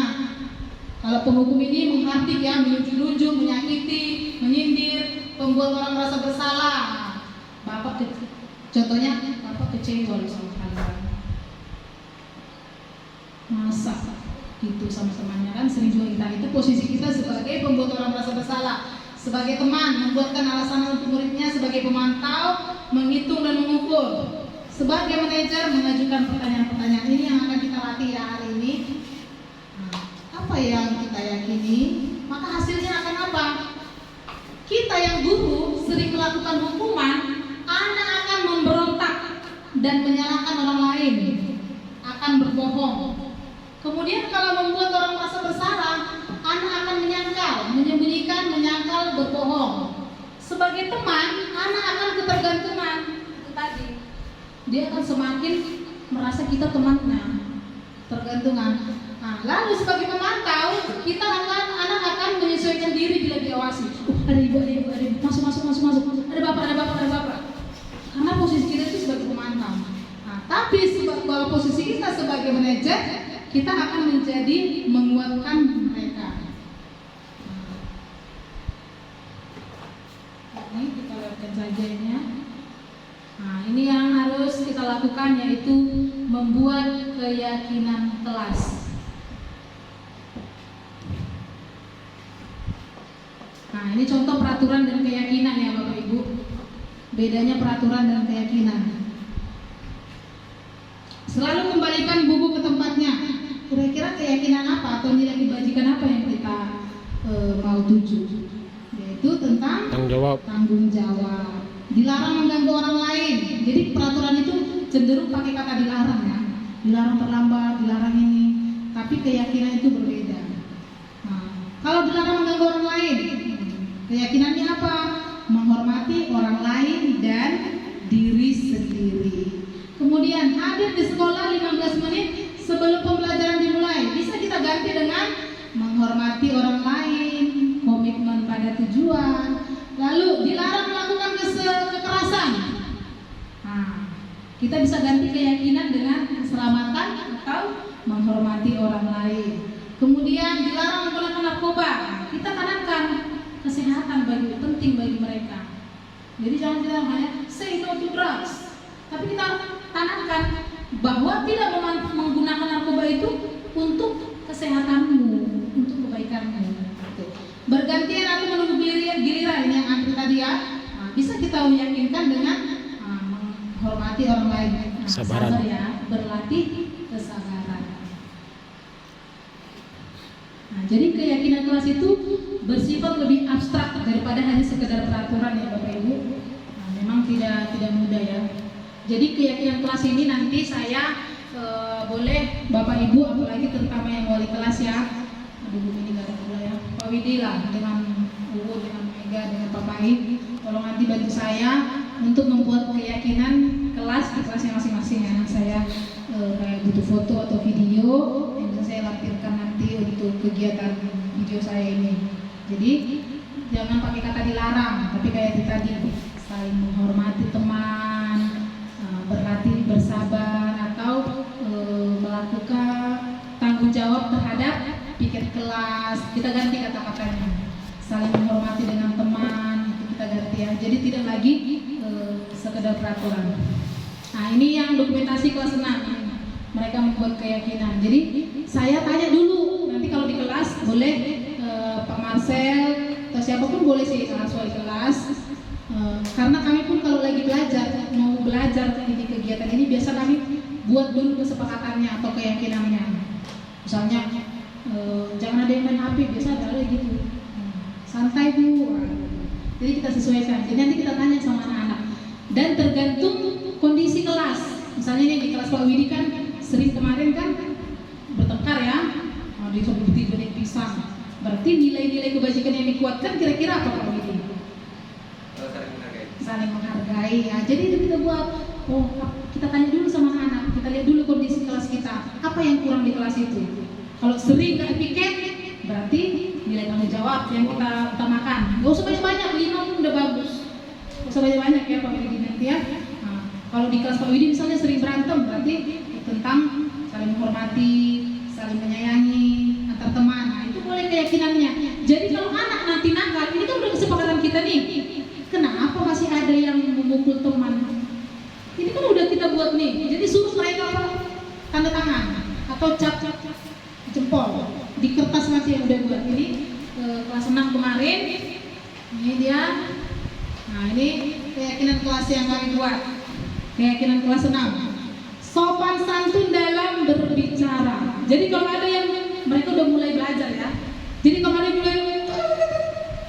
kalau penghukum ini menghardik ya, menunjuk-nunjuk, menyakiti, menyindir, membuat orang merasa bersalah. Contohnya bapak kecewa sama kalian. Masa gitu sama temannya kan sering juga kita. Itu posisi kita sebagai pembuat orang merasa bersalah. Sebagai teman, membuatkan alasan untuk muridnya. Sebagai pemantau, menghitung dan mengukur. Sebagai manajer, mengajukan pertanyaan-pertanyaan. Ini yang akan kita latih ya hari ini. Nah, apa yang kita yakini, maka hasilnya akan apa? Kita yang guru sering melakukan hukuman, anak akan memberontak dan menyalahkan orang lain, akan berbohong. Kemudian kalau membuat orang merasa bersalah, anak akan menyangkal, menyembunyikan, menyangkal, berbohong. Sebagai teman, anak akan ketergantungan. Itu tadi. Dia akan semakin merasa kita temannya, tergantungan. Nah, lalu sebagai pemantau, anak akan menyesuaikan diri bila diawasi. Ada ibu, masuk. Ada bapak. Karena posisi kita itu sebagai pemantau. Nah, tapi kalau posisi kita sebagai manajer, kita akan menjadi menguatkan mereka. Ini kita lihatkan saja ini ya. Nah, ini yang harus kita lakukan yaitu membuat keyakinan kelas. Nah, ini contoh peraturan dan keyakinan ya Bapak Ibu. Bedanya peraturan dan keyakinan. Selalu kembalikan buku ke tempatnya. Kira-kira keyakinan apa atau nilai kebajikan apa yang kita mau tuju? Yaitu tentang tanggung jawab. Dilarang mengganggu orang lain. Jadi peraturan itu cenderung pakai kata dilarang ya. Dilarang terlambat, dilarang ini. Tapi keyakinan itu berbeda. Nah, kalau dilarang mengganggu orang lain, keyakinannya apa? Menghormati orang lain dan diri sendiri. Kemudian hadir di sekolah 15 menit sebelum pembelajaran dimulai. Bisa kita ganti dengan menghormati orang lain, komitmen pada tujuan. Lalu dilarang melakukan kekerasan. Nah, kita bisa ganti keyakinan dengan keselamatan atau menghormati orang lain. Kemudian dilarang menggunakan narkoba. Kita tanamkan kesehatan penting bagi mereka. Jadi jangan kita hanya say no to drugs, tapi kita tanamkan bahwa tidak menggunakan narkoba itu untuk kesehatanmu, untuk kebaikanmu. Bergantian atau menunggu giliran yang antri tadi ya. Nah, bisa kita meyakinkan dengan menghormati orang lain. Nah, sabar ya, berlatih kesabaran. Nah, jadi keyakinan kelas itu bersifat lebih abstrak daripada hanya sekedar peraturan ya Bapak Ibu. Nah, memang tidak mudah ya. Jadi keyakinan kelas ini nanti saya boleh Bapak Ibu, apalagi terutama yang wali kelas ya. Aduh, ini gak ada pula ya. Pak Widi lah dengan Uwu, dengan Mega, dengan Pak Pahit. Tolong nanti bantu saya untuk membuat keyakinan kelas di kelasnya masing-masing ya. Saya kayak butuh foto atau video yang bisa saya lampirkan nanti untuk kegiatan video saya ini. Jadi jangan pakai kata dilarang, tapi kayak tadi saling menghormati teman, berlatih bersabar atau melakukan tanggung jawab terhadap piket kelas. Kita ganti kata-katanya, saling menghormati dengan teman, itu kita ganti ya. Jadi tidak lagi sekedar peraturan. Nah ini yang dokumentasi kelas 6, mereka membuat keyakinan. Jadi saya tanya dulu, nanti kalau di kelas boleh Pak Marcel atau siapapun boleh sih, wali kelas. Karena kami pun kalau lagi mau belajar ini kegiatan ini, biasa kami buat dulu kesepakatannya atau keyakinannya. Misalnya jangan ada yang main HP, biasa ada gitu. Santai Bu. Jadi kita sesuaikan. Jadi nanti kita tanya sama anak-anak. Dan tergantung kondisi kelas. Misalnya nih di kelas Pak Widi kan sering kemarin kan bertengkar ya. Di benih pisang. Berarti nilai-nilai kebajikan yang dikuatkan kira-kira apa Pak Widi? Saling menghargai ya. Jadi itu kita buat, kita tanya dulu sama anak, kita lihat dulu kondisi kelas kita, apa yang kurang di kelas itu. Kalau sering nggak piket, berarti nilai tanggung jawab yang kita utamakan. Gak usah banyak-banyak, 5 pun udah bagus. Gak usah banyak-banyak ya Pak Widi nanti ya. Nah, kalau di kelas Pak Widi misalnya sering berantem, berarti tentang saling menghormati, saling menyayangi antar teman. Nah, itu boleh keyakinannya. Jadi kalau anak nanti nakal, ini kan udah kesepakatan kita nih. Kenapa masih ada yang memukul teman? Ini kan udah kita buat nih. Jadi suruh mereka apa? Tanda tangan atau cap jempol di kertas masih yang udah buat. Ini kelas 6 kemarin. Ini dia. Nah ini keyakinan kelas yang kami buat. Keyakinan kelas 6. Sopan santun dalam berbicara. Jadi kalau ada yang mereka udah mulai belajar ya. Jadi kalau ada yang mulai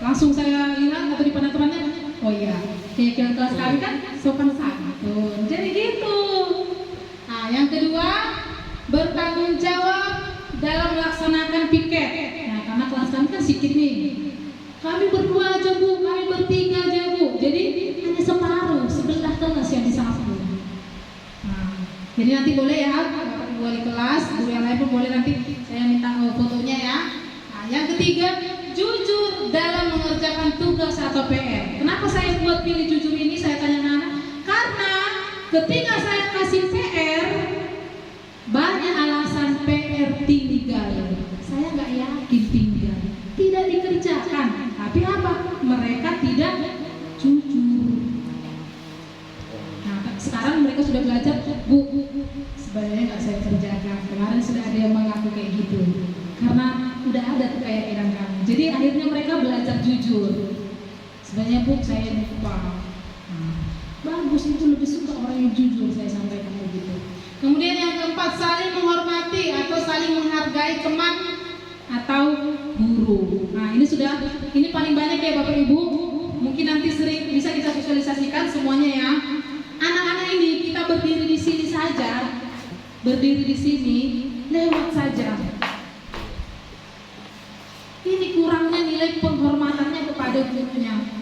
langsung saya lihat atau di pandang temannya, oh iya, keyakinan kelas kami kan sopan santun. Jadi gitu. Nah, yang kedua, bertanggung jawab dalam melaksanakan piket. Nah, karena kelas kami kan sedikit nih. Kami berdua aja Bu, kami bertiga aja Bu. Jadi hanya separuh, sebelah kelas yang disapu. Nah, jadi nanti boleh ya, Bapak wali kelas, guru yang lain pun boleh nanti saya minta fotonya ya. Nah, yang ketiga, jujur dalam mengerjakan tugas atau PR. Kenapa saya buat pilih jujur ini? Saya tanya anak, karena ketika saya kasih PR, banyak alasan PR tinggal. Saya nggak yakin tinggal, tidak dikerjakan. Tapi apa? Mereka tidak jujur. Nah, sekarang mereka sudah belajar, Bu, sebenarnya nggak saya kerjakan. Kemarin sudah ada yang mengaku kayak gitu. Karena udah ada keyakinan kami. Jadi akhirnya mereka belajar jujur. Sebenarnya Bu, saya lupa. Bagus, itu lebih suka orang yang jujur, saya sampaikan begitu. Kemudian yang keempat, saling menghormati atau saling menghargai teman atau guru. Nah ini paling banyak ya Bapak Ibu. Mungkin nanti sering bisa kita sosialisasikan semuanya ya. Anak-anak ini kita berdiri di sini saja, berdiri di sini lewat saja. Ini kurangnya nilai penghormatannya kepada gurunya.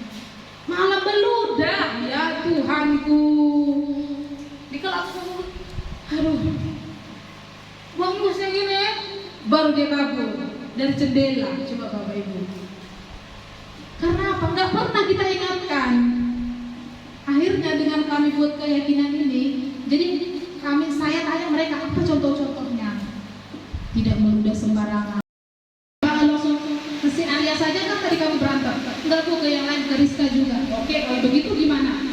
Malah beludak ya Tuhanku. Di kelasku, aduh, bangusnya gini, baru dia kabur dari jendela. Coba Bapak Ibu. Karena apa? Nggak pernah kita ingatkan. Akhirnya dengan kami buat keyakinan ini, jadi saya tanya mereka apa contoh-contohnya. Tidak meludah sembarangan. Saja kan tadi kamu berantem, enggak Bu, ke yang lain, ke Rizka juga. Oke, kalau begitu gimana?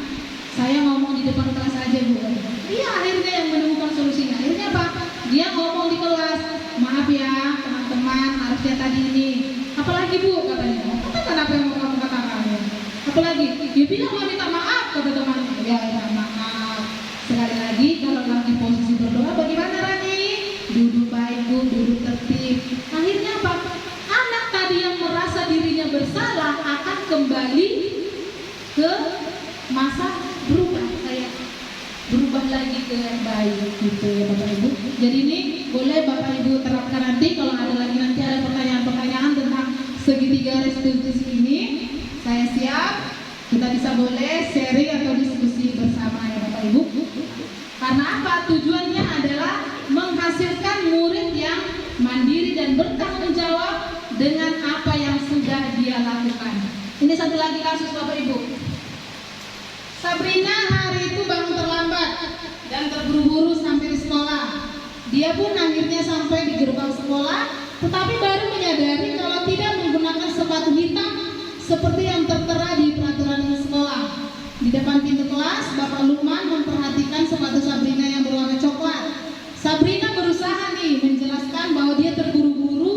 Saya ngomong di depan kelas aja Bu. Iya, akhirnya yang menemukan solusinya. Akhirnya apa? Dia ngomong di kelas, maaf ya teman-teman, harusnya tadi ini. Apalagi Bu katanya. Katakan apa yang mau kamu katakan. Apalagi? Dia bilang mau minta maaf kata teman. Ya, maaf. Sekali lagi kalau lagi posisi berdoa, bagaimana Rani? Duduk baik Bu, duduk tertib. Akhirnya apa? Anak tadi yang merasa dirinya bersalah akan kembali ke masa berubah lagi ke yang baik gitu ya Bapak Ibu. Jadi ini boleh Bapak Ibu terapkan nanti kalau ada lagi nanti ada pertanyaan-pertanyaan tentang segitiga restitusi ini, saya siap. Kita bisa boleh sharing atau diskusi bersama ya Bapak Ibu. Karena apa? Tujuannya adalah menghasilkan murid yang mandiri dan bertanggung jawab dengan apa yang sudah dia lakukan. Ini satu lagi kasus Bapak Ibu. Sabrina hari itu bangun terlambat dan terburu Dia pun akhirnya sampai di gerbang sekolah, tetapi baru menyadari kalau tidak menggunakan sepatu hitam seperti yang tertera di peraturan sekolah. Di depan pintu kelas, Bapak Lukman memperhatikan sepatu Sabrina yang berwarna coklat. Sabrina berusaha nih menjelaskan bahwa dia terburu-buru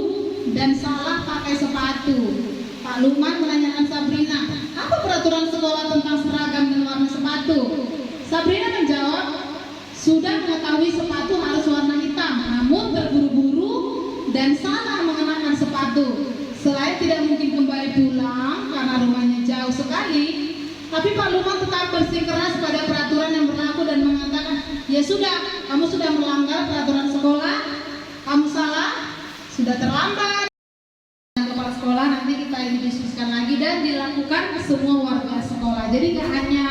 dan salah pakai sepatu. Pak Lukman menanyakan Sabrina, apa peraturan sekolah tentang seragam dan warna sepatu? Sabrina menjawab, sudah mengetahui sepatu harus warna hitam, namun terburu-buru dan salah mengenakan sepatu. Selain tidak mungkin kembali pulang karena rumahnya jauh sekali, tapi Pak Lukman tetap bersikeras pada peraturan yang berlaku dan mengatakan, ya sudah, kamu sudah melanggar peraturan sekolah, kamu salah, sudah terlambat. Kepala sekolah nanti kita ini diskusikan lagi dan dilakukan ke semua warga sekolah. Jadi nggak hanya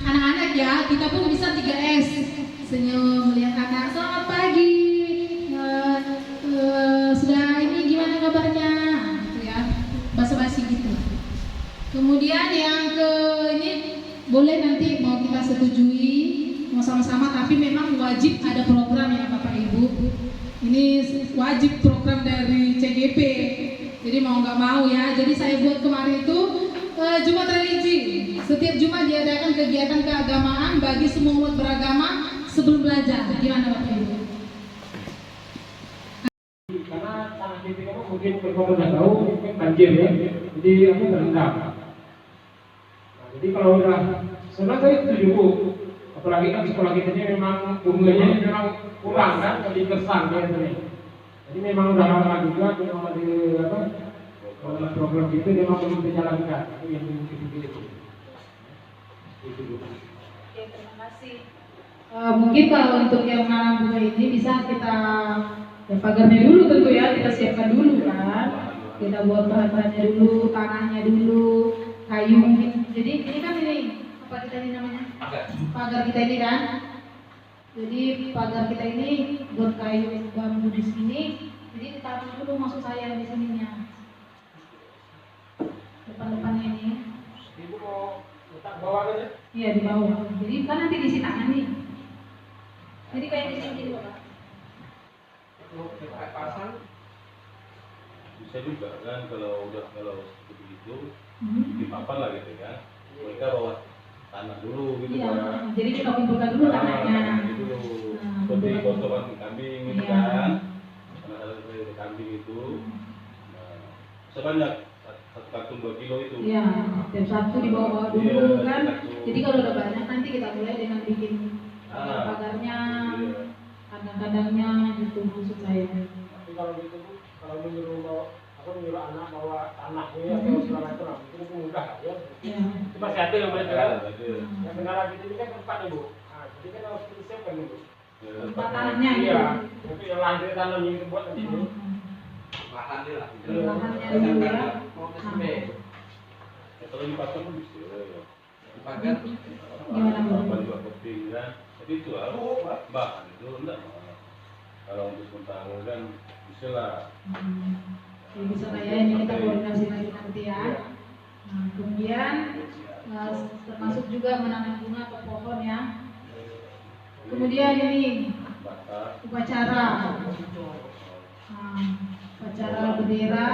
anak-anak ya, kita pun bisa 3S. Senyum, melihat anak, selamat pagi, sudah ini gimana kabarnya, gitu ya, basa-basi gitu. Kemudian yang ke ini boleh nanti mau kita setujui, mau sama-sama, tapi memang wajib ada program ya Bapak Ibu. Ini wajib program dari CGP. Jadi mau nggak mau ya. Jadi saya buat kemarin itu Jumat religi. Setiap Jumat diadakan kegiatan keagamaan bagi semua umat beragama sebelum belajar. Gimana Bapak Ibu? Karena tanah kita itu mungkin berpotensi tahu mungkin banjir ya, jadi aku terendam. Nah, jadi kalau udah sebenarnya saya setuju Bu, apalagi kan sekolah kita ini memang bunganya memang kurang kan, jadi kesan biasanya. Jadi memang udah lama juga memang ada apa program itu memang belum dijalankan, itu yang itu. Oke, terima kasih. Mungkin kalau untuk yang menanam bunga ini bisa kita ya pagarnya dulu tentu ya, kita siapkan dulu kan, kita buat bahan-bahannya dulu, tanahnya dulu, kayu mungkin. Jadi ini kan ini apa kita ini namanya? Pagar kita ini kan. Jadi pagar kita ini buat kayu bambu di sini. Jadi ditanam dulu maksud saya di sininya. Depan-depannya ini. Ibu mau letak bawah aja? Iya di bawah. Jadi kan nanti diisi tangan nih. Jadi kayak di sini dulu Pak. Pasang Bisa juga kan kalau seperti itu dipapan lah gitu kan. Mereka bawa tanah dulu gitu Iya, kan. jadi kita kumpulkan dulu tanahnya. Dulu. Seperti kotoran kambing gitu Iya. kan. Karena ada seperti kambing itu. Nah, sebanyak 1 kartung 2 kilo itu. Iya, tiap satu dibawa dulu Iya, kan. satu. Jadi kalau udah banyak nanti kita mulai dengan bikin pagar-pagarnya, Iya. kandang-kandangnya gitu maksud saya. tapi kalau gitu Bu, kalau menyuruh anak bawa tanahnya atau segala macam itu mudah ya. Iya. Itu masih ada yang mereka kan. Ada. Yang benar gitu ini kan tempatnya Bu. Nah, jadi kan harus disiapkan Bu. Tempat tanahnya gitu. Iya, tapi yang lahan kita tanam yang kita buat nanti Bu. Lahannya lah. Lahannya dulu ya. Kalau dipasang pun bisa. Pagar Gimana Bu? Apa juga penting kan. Tapi itu bahan itu enggak. Kalau untuk sementara kan bisa lah. Ya bisa lah ya, ini kita koordinasi lagi nanti ya. Nah, kemudian termasuk juga menanam bunga atau pohon ya. Kemudian ini Batas. upacara. Nah, upacara bendera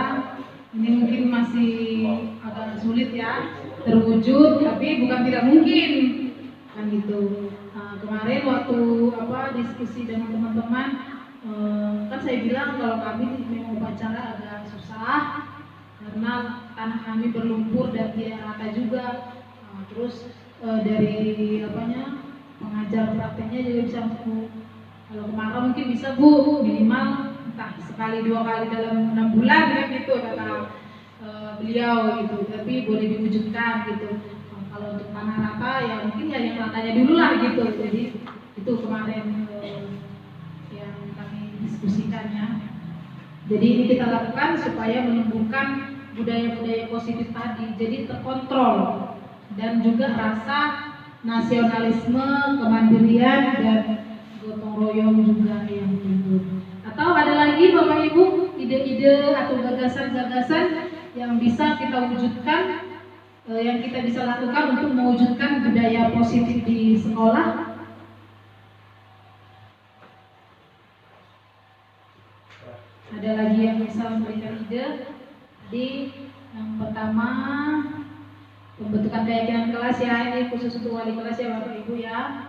ini mungkin masih agak sulit ya terwujud, tapi bukan tidak mungkin kan gitu. Nah, kemarin waktu diskusi dengan teman-teman kan saya bilang kalau kami memang upacara agak susah karena tanah kami berlumpur dan tidak rata juga. Terus dari pengajar prakteknya juga bisa kalau kemarau mungkin bisa Bu minimal entah sekali 2 kali dalam 6 bulan kan gitu kata beliau gitu, tapi boleh diwujudkan gitu. Kalau untuk tanah rata ya mungkin ya yang ratanya dulu lah gitu. Jadi itu kemarin yang kami diskusikan ya. Jadi ini kita lakukan supaya menumbuhkan budaya-budaya positif tadi, jadi terkontrol dan juga rasa nasionalisme, kemandirian dan gotong royong juga yang tumbuh. Atau ada lagi Bapak Ibu ide-ide atau gagasan-gagasan yang bisa kita wujudkan, yang kita bisa lakukan untuk mewujudkan budaya positif di sekolah? ada lagi yang bisa memberikan ide? Jadi yang pertama pembentukan keyakinan kelas ya, ini khusus untuk wali kelas ya Bapak Ibu ya.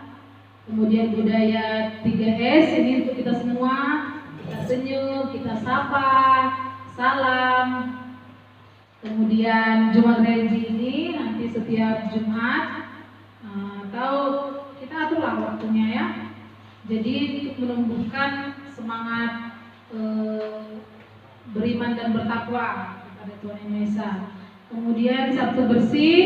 Kemudian budaya 3S ini untuk kita semua, kita senyum, kita sapa, salam. Kemudian Jumat religi ini nanti setiap Jumat atau kita aturlah waktunya ya. Jadi untuk menumbuhkan semangat beriman dan bertakwa kepada Tuhan Yang Maha Esa. Kemudian Sabtu bersih,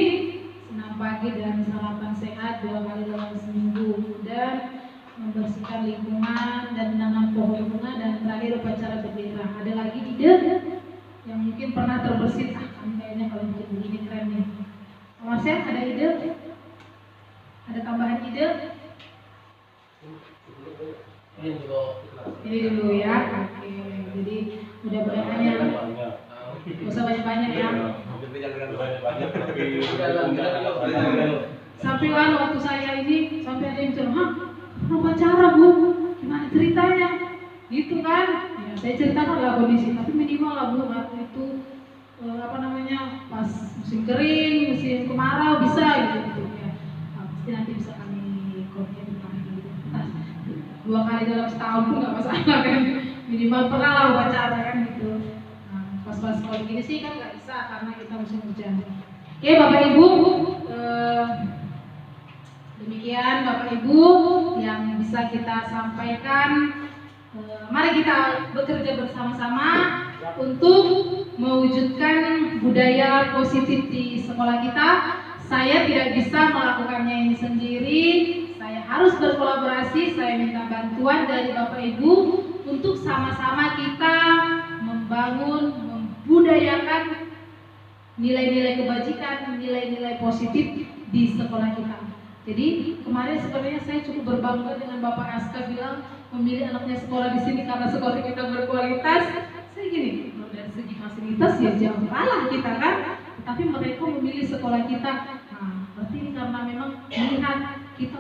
senam pagi dan sarapan sehat 2 kali dalam seminggu, dan membersihkan lingkungan dan menanam pohon bunga, dan terakhir upacara bendera. Ada lagi ide yang mungkin pernah terbersit? Kami kayaknya kalau bikin begini keren nih. Mas Syed, ada ide? Ada tambahan ide? Ini dulu ya. Oke. Jadi udah banyak-banyak. Gak usah banyak-banyak ya. Sampai waktu saya ini sampai ada yang bilang, hah, upacara Bu, gimana ceritanya? Gitu kan? Ya, saya ceritakan lah kondisi, tapi minimal lah Bu, waktu itu pas musim kering, musim kemarau bisa gitu ya. Pasti nanti bisa kami koordinasi gitu. 2 kali dalam setahun pun nggak masalah kan, minimal pernah lah upacara kan gitu. Pas-pas kalau begini sih kan nggak bisa karena kita musim hujan. Oke Bapak Ibu, demikian Bapak Ibu yang bisa kita sampaikan. Mari kita bekerja bersama-sama untuk mewujudkan budaya positif di sekolah kita. Saya tidak bisa melakukannya ini sendiri. Saya harus berkolaborasi. Saya minta bantuan dari Bapak Ibu untuk sama-sama kita membangun, membudayakan nilai-nilai kebajikan, nilai-nilai positif di sekolah kita. Jadi kemarin sebenarnya saya cukup berbangga dengan Bapak Aska bilang memilih anaknya sekolah di sini karena sekolah kita berkualitas. Saya gini, dari segi fasilitas ya jauh kalah kita kan, tapi mereka memilih sekolah kita. Nah, berarti karena memang melihat kita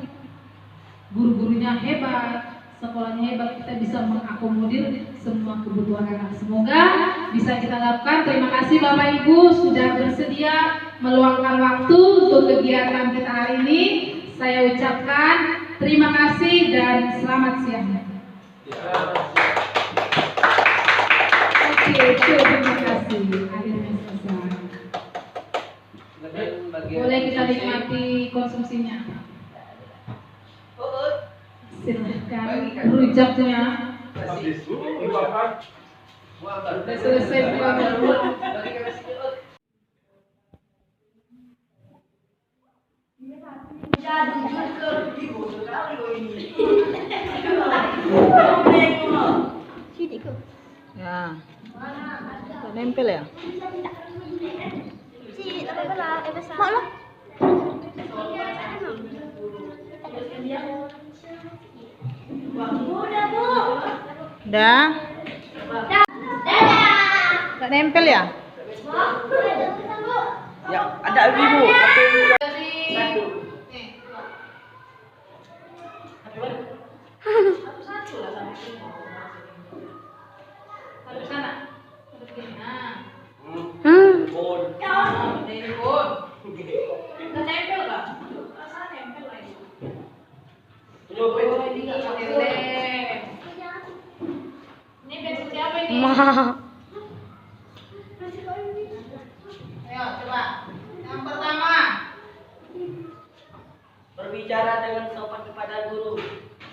guru-gurunya hebat, sekolahnya hebat, kita bisa mengakomodir semua kebutuhan anak. Semoga bisa kita lakukan. Terima kasih Bapak Ibu sudah bersedia meluangkan waktu untuk kegiatan kita hari ini. Saya ucapkan terima kasih dan selamat siang. Oke, terima kasih. Akhirnya selesai. Boleh kita nikmati konsumsinya. Silahkan rujaknya. Sudah selesai belum? Ya. Nempel ya? Mau lo? Udah? Gak nempel ya? Ya, ada ibu. Satu. Satu lah sama ini. Taruh ke sana. Taruh ke sini. Telepon. Udah nempel nggak? Rasa nempel lagi. Oh, ini nggak pakai lem. Ini pensil siapa ini? Ayo coba. Yang pertama. Berbicara dengan sopan kepada guru.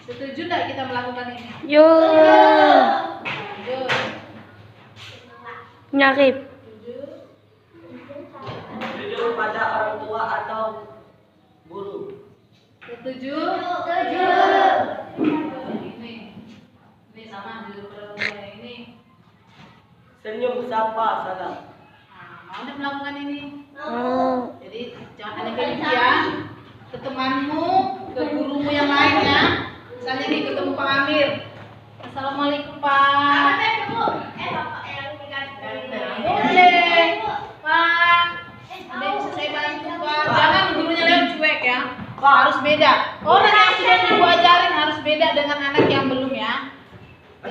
Setuju tidak kita melakukan ini? Yo. Nyarip. Jujur pada orang tua atau guru. Setuju? Setuju. Ini sama jujur pada orang tua ini. Senyum, sapa, salam. Mau nih melakukan ini? Mau. Jadi jangan hanya ke dia, ke temanmu, ke gurumu yang lain ya. Misalnya nih ketemu Pak Amir. Assalamualaikum Pak. Boleh Pak. Ada yang bisa saya bantu Pak. Jangan gurunya lewat cuek ya. Harus beda. Orang yang sudah ibu ajarin harus beda dengan anak yang belum ya.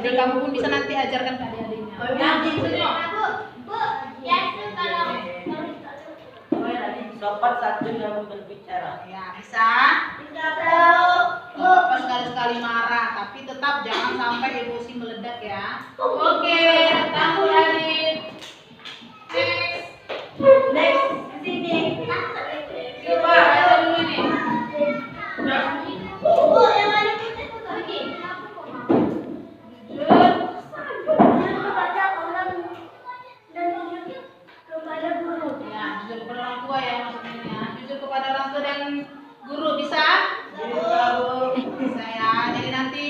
Jadi kamu pun bisa nanti ajarkan ke adik-adiknya. Ya, senyum. Bu, ya tuh kalau Sopan satu dalam berbicara. Ya, bisa. Apa sekali-sekali marah, tapi tetap jangan sampai emosi meledak ya. Oke, tahu Adit. Next, sini. Coba aja dulu nih. Bu, yang mana putih lagi? Jujur. Kepada orang dan jujur kepada guru. Ya, jujur kepada orang tua ya maksudnya ya. Jujur kepada orang tua dan guru bisa? Bisa ya. Jadi nanti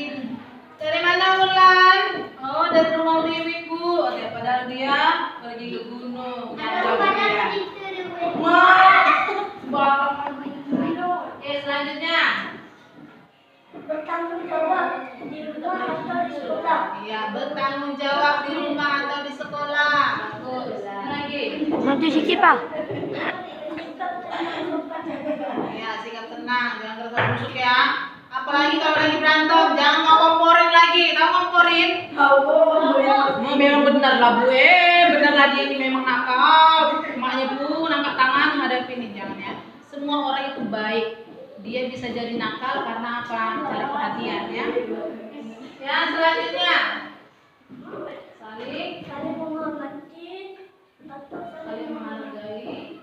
dari mana Wulan? Oh, dari rumah Wiwi Bu. Oke, padahal dia pergi ke gunung. Jauh dia. Oke, selanjutnya. Bertanggung jawab di rumah atau di sekolah. Iya, bertanggung jawab di rumah atau di sekolah. Bagus. Lagi. Nanti sikit Pak. Ya, sikap tenang, jangan kerasa busuk ya. Apalagi kalau lagi berantem, jangan ngomporin lagi. Tahu ngomporin? Memang benar lah Bu. Benar lagi ini memang nakal. Maknya Bu, angkat tangan menghadapi ini jangan ya. Semua orang itu baik. Dia bisa jadi nakal karena apa? Cari perhatian ya. Ya, selanjutnya. Saling menghormati atau Saling menghargai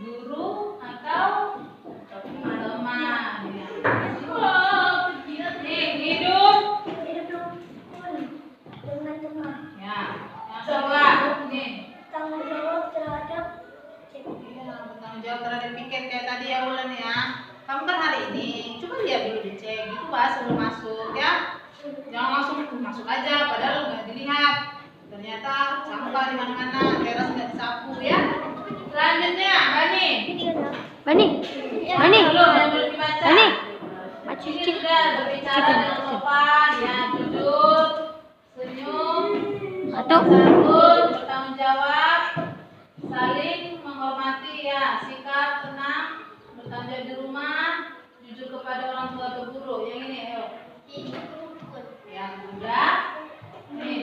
guru atau teman. Ya. Nih, hidup. hidup pun dengan teman. Ya, yang kedua. Nih. Tanggung jawab terhadap Iya, bertanggung jawab terhadap piket kayak tadi ya Wulan ya. Kamu kan hari ini, coba lihat dulu dicek gitu Pak sebelum masuk ya. Jangan langsung masuk aja padahal nggak dilihat. Ternyata sampah di mana-mana, teras nggak disapu ya. Selanjutnya, Bani. Bani. Bani. Belum dibaca. Bani. Ini sudah berbicara dengan sopan ya, jujur, senyum, santun, bertanggung jawab, saling menghormati ya, sikap tenang, bertanggung jawab di rumah, jujur kepada orang tua atau guru. Yang ini, ayo. Yang udah, nih.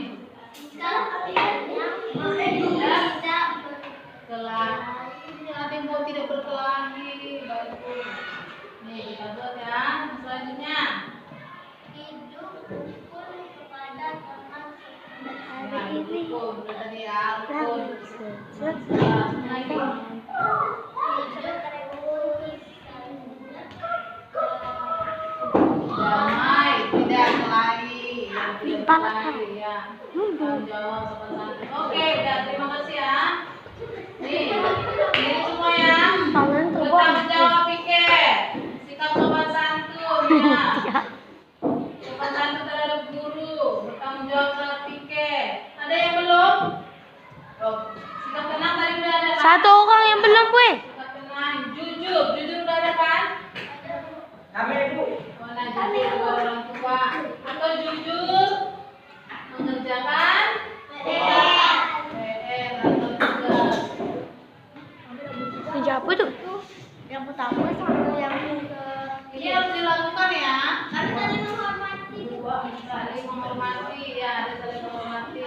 Kelahi, nanti mau tidak berkelahi, baik. Nih kita buat ya. Selanjutnya. Hidup rukun kepada teman Nah, rukun tadi ya, rukun. Lagi. Damai, tidak kelahi, yang tidak kelahi ya. Tanggung jawab sopan santun. Oke, udah terima kasih ya. Nih, ini semua ya. Bertanggung jawab piket, sikap sopan santun ya. Sopan santun terhadap guru, bertanggung jawab terhadap piket. Ada yang belum? Oh, sikap tenang tadi udah ada kan? Satu orang yang belum, Bu. Sikap tenang, jujur udah ada kan? Kami Ibu. Mana jujur kepada orang tua atau jujur mengerjakan PR atau tugas. Siapa tuh? Yang pertama sama yang ke Ini harus dilakukan ya. saling menghormati. Saling menghormati ya, saling menghormati.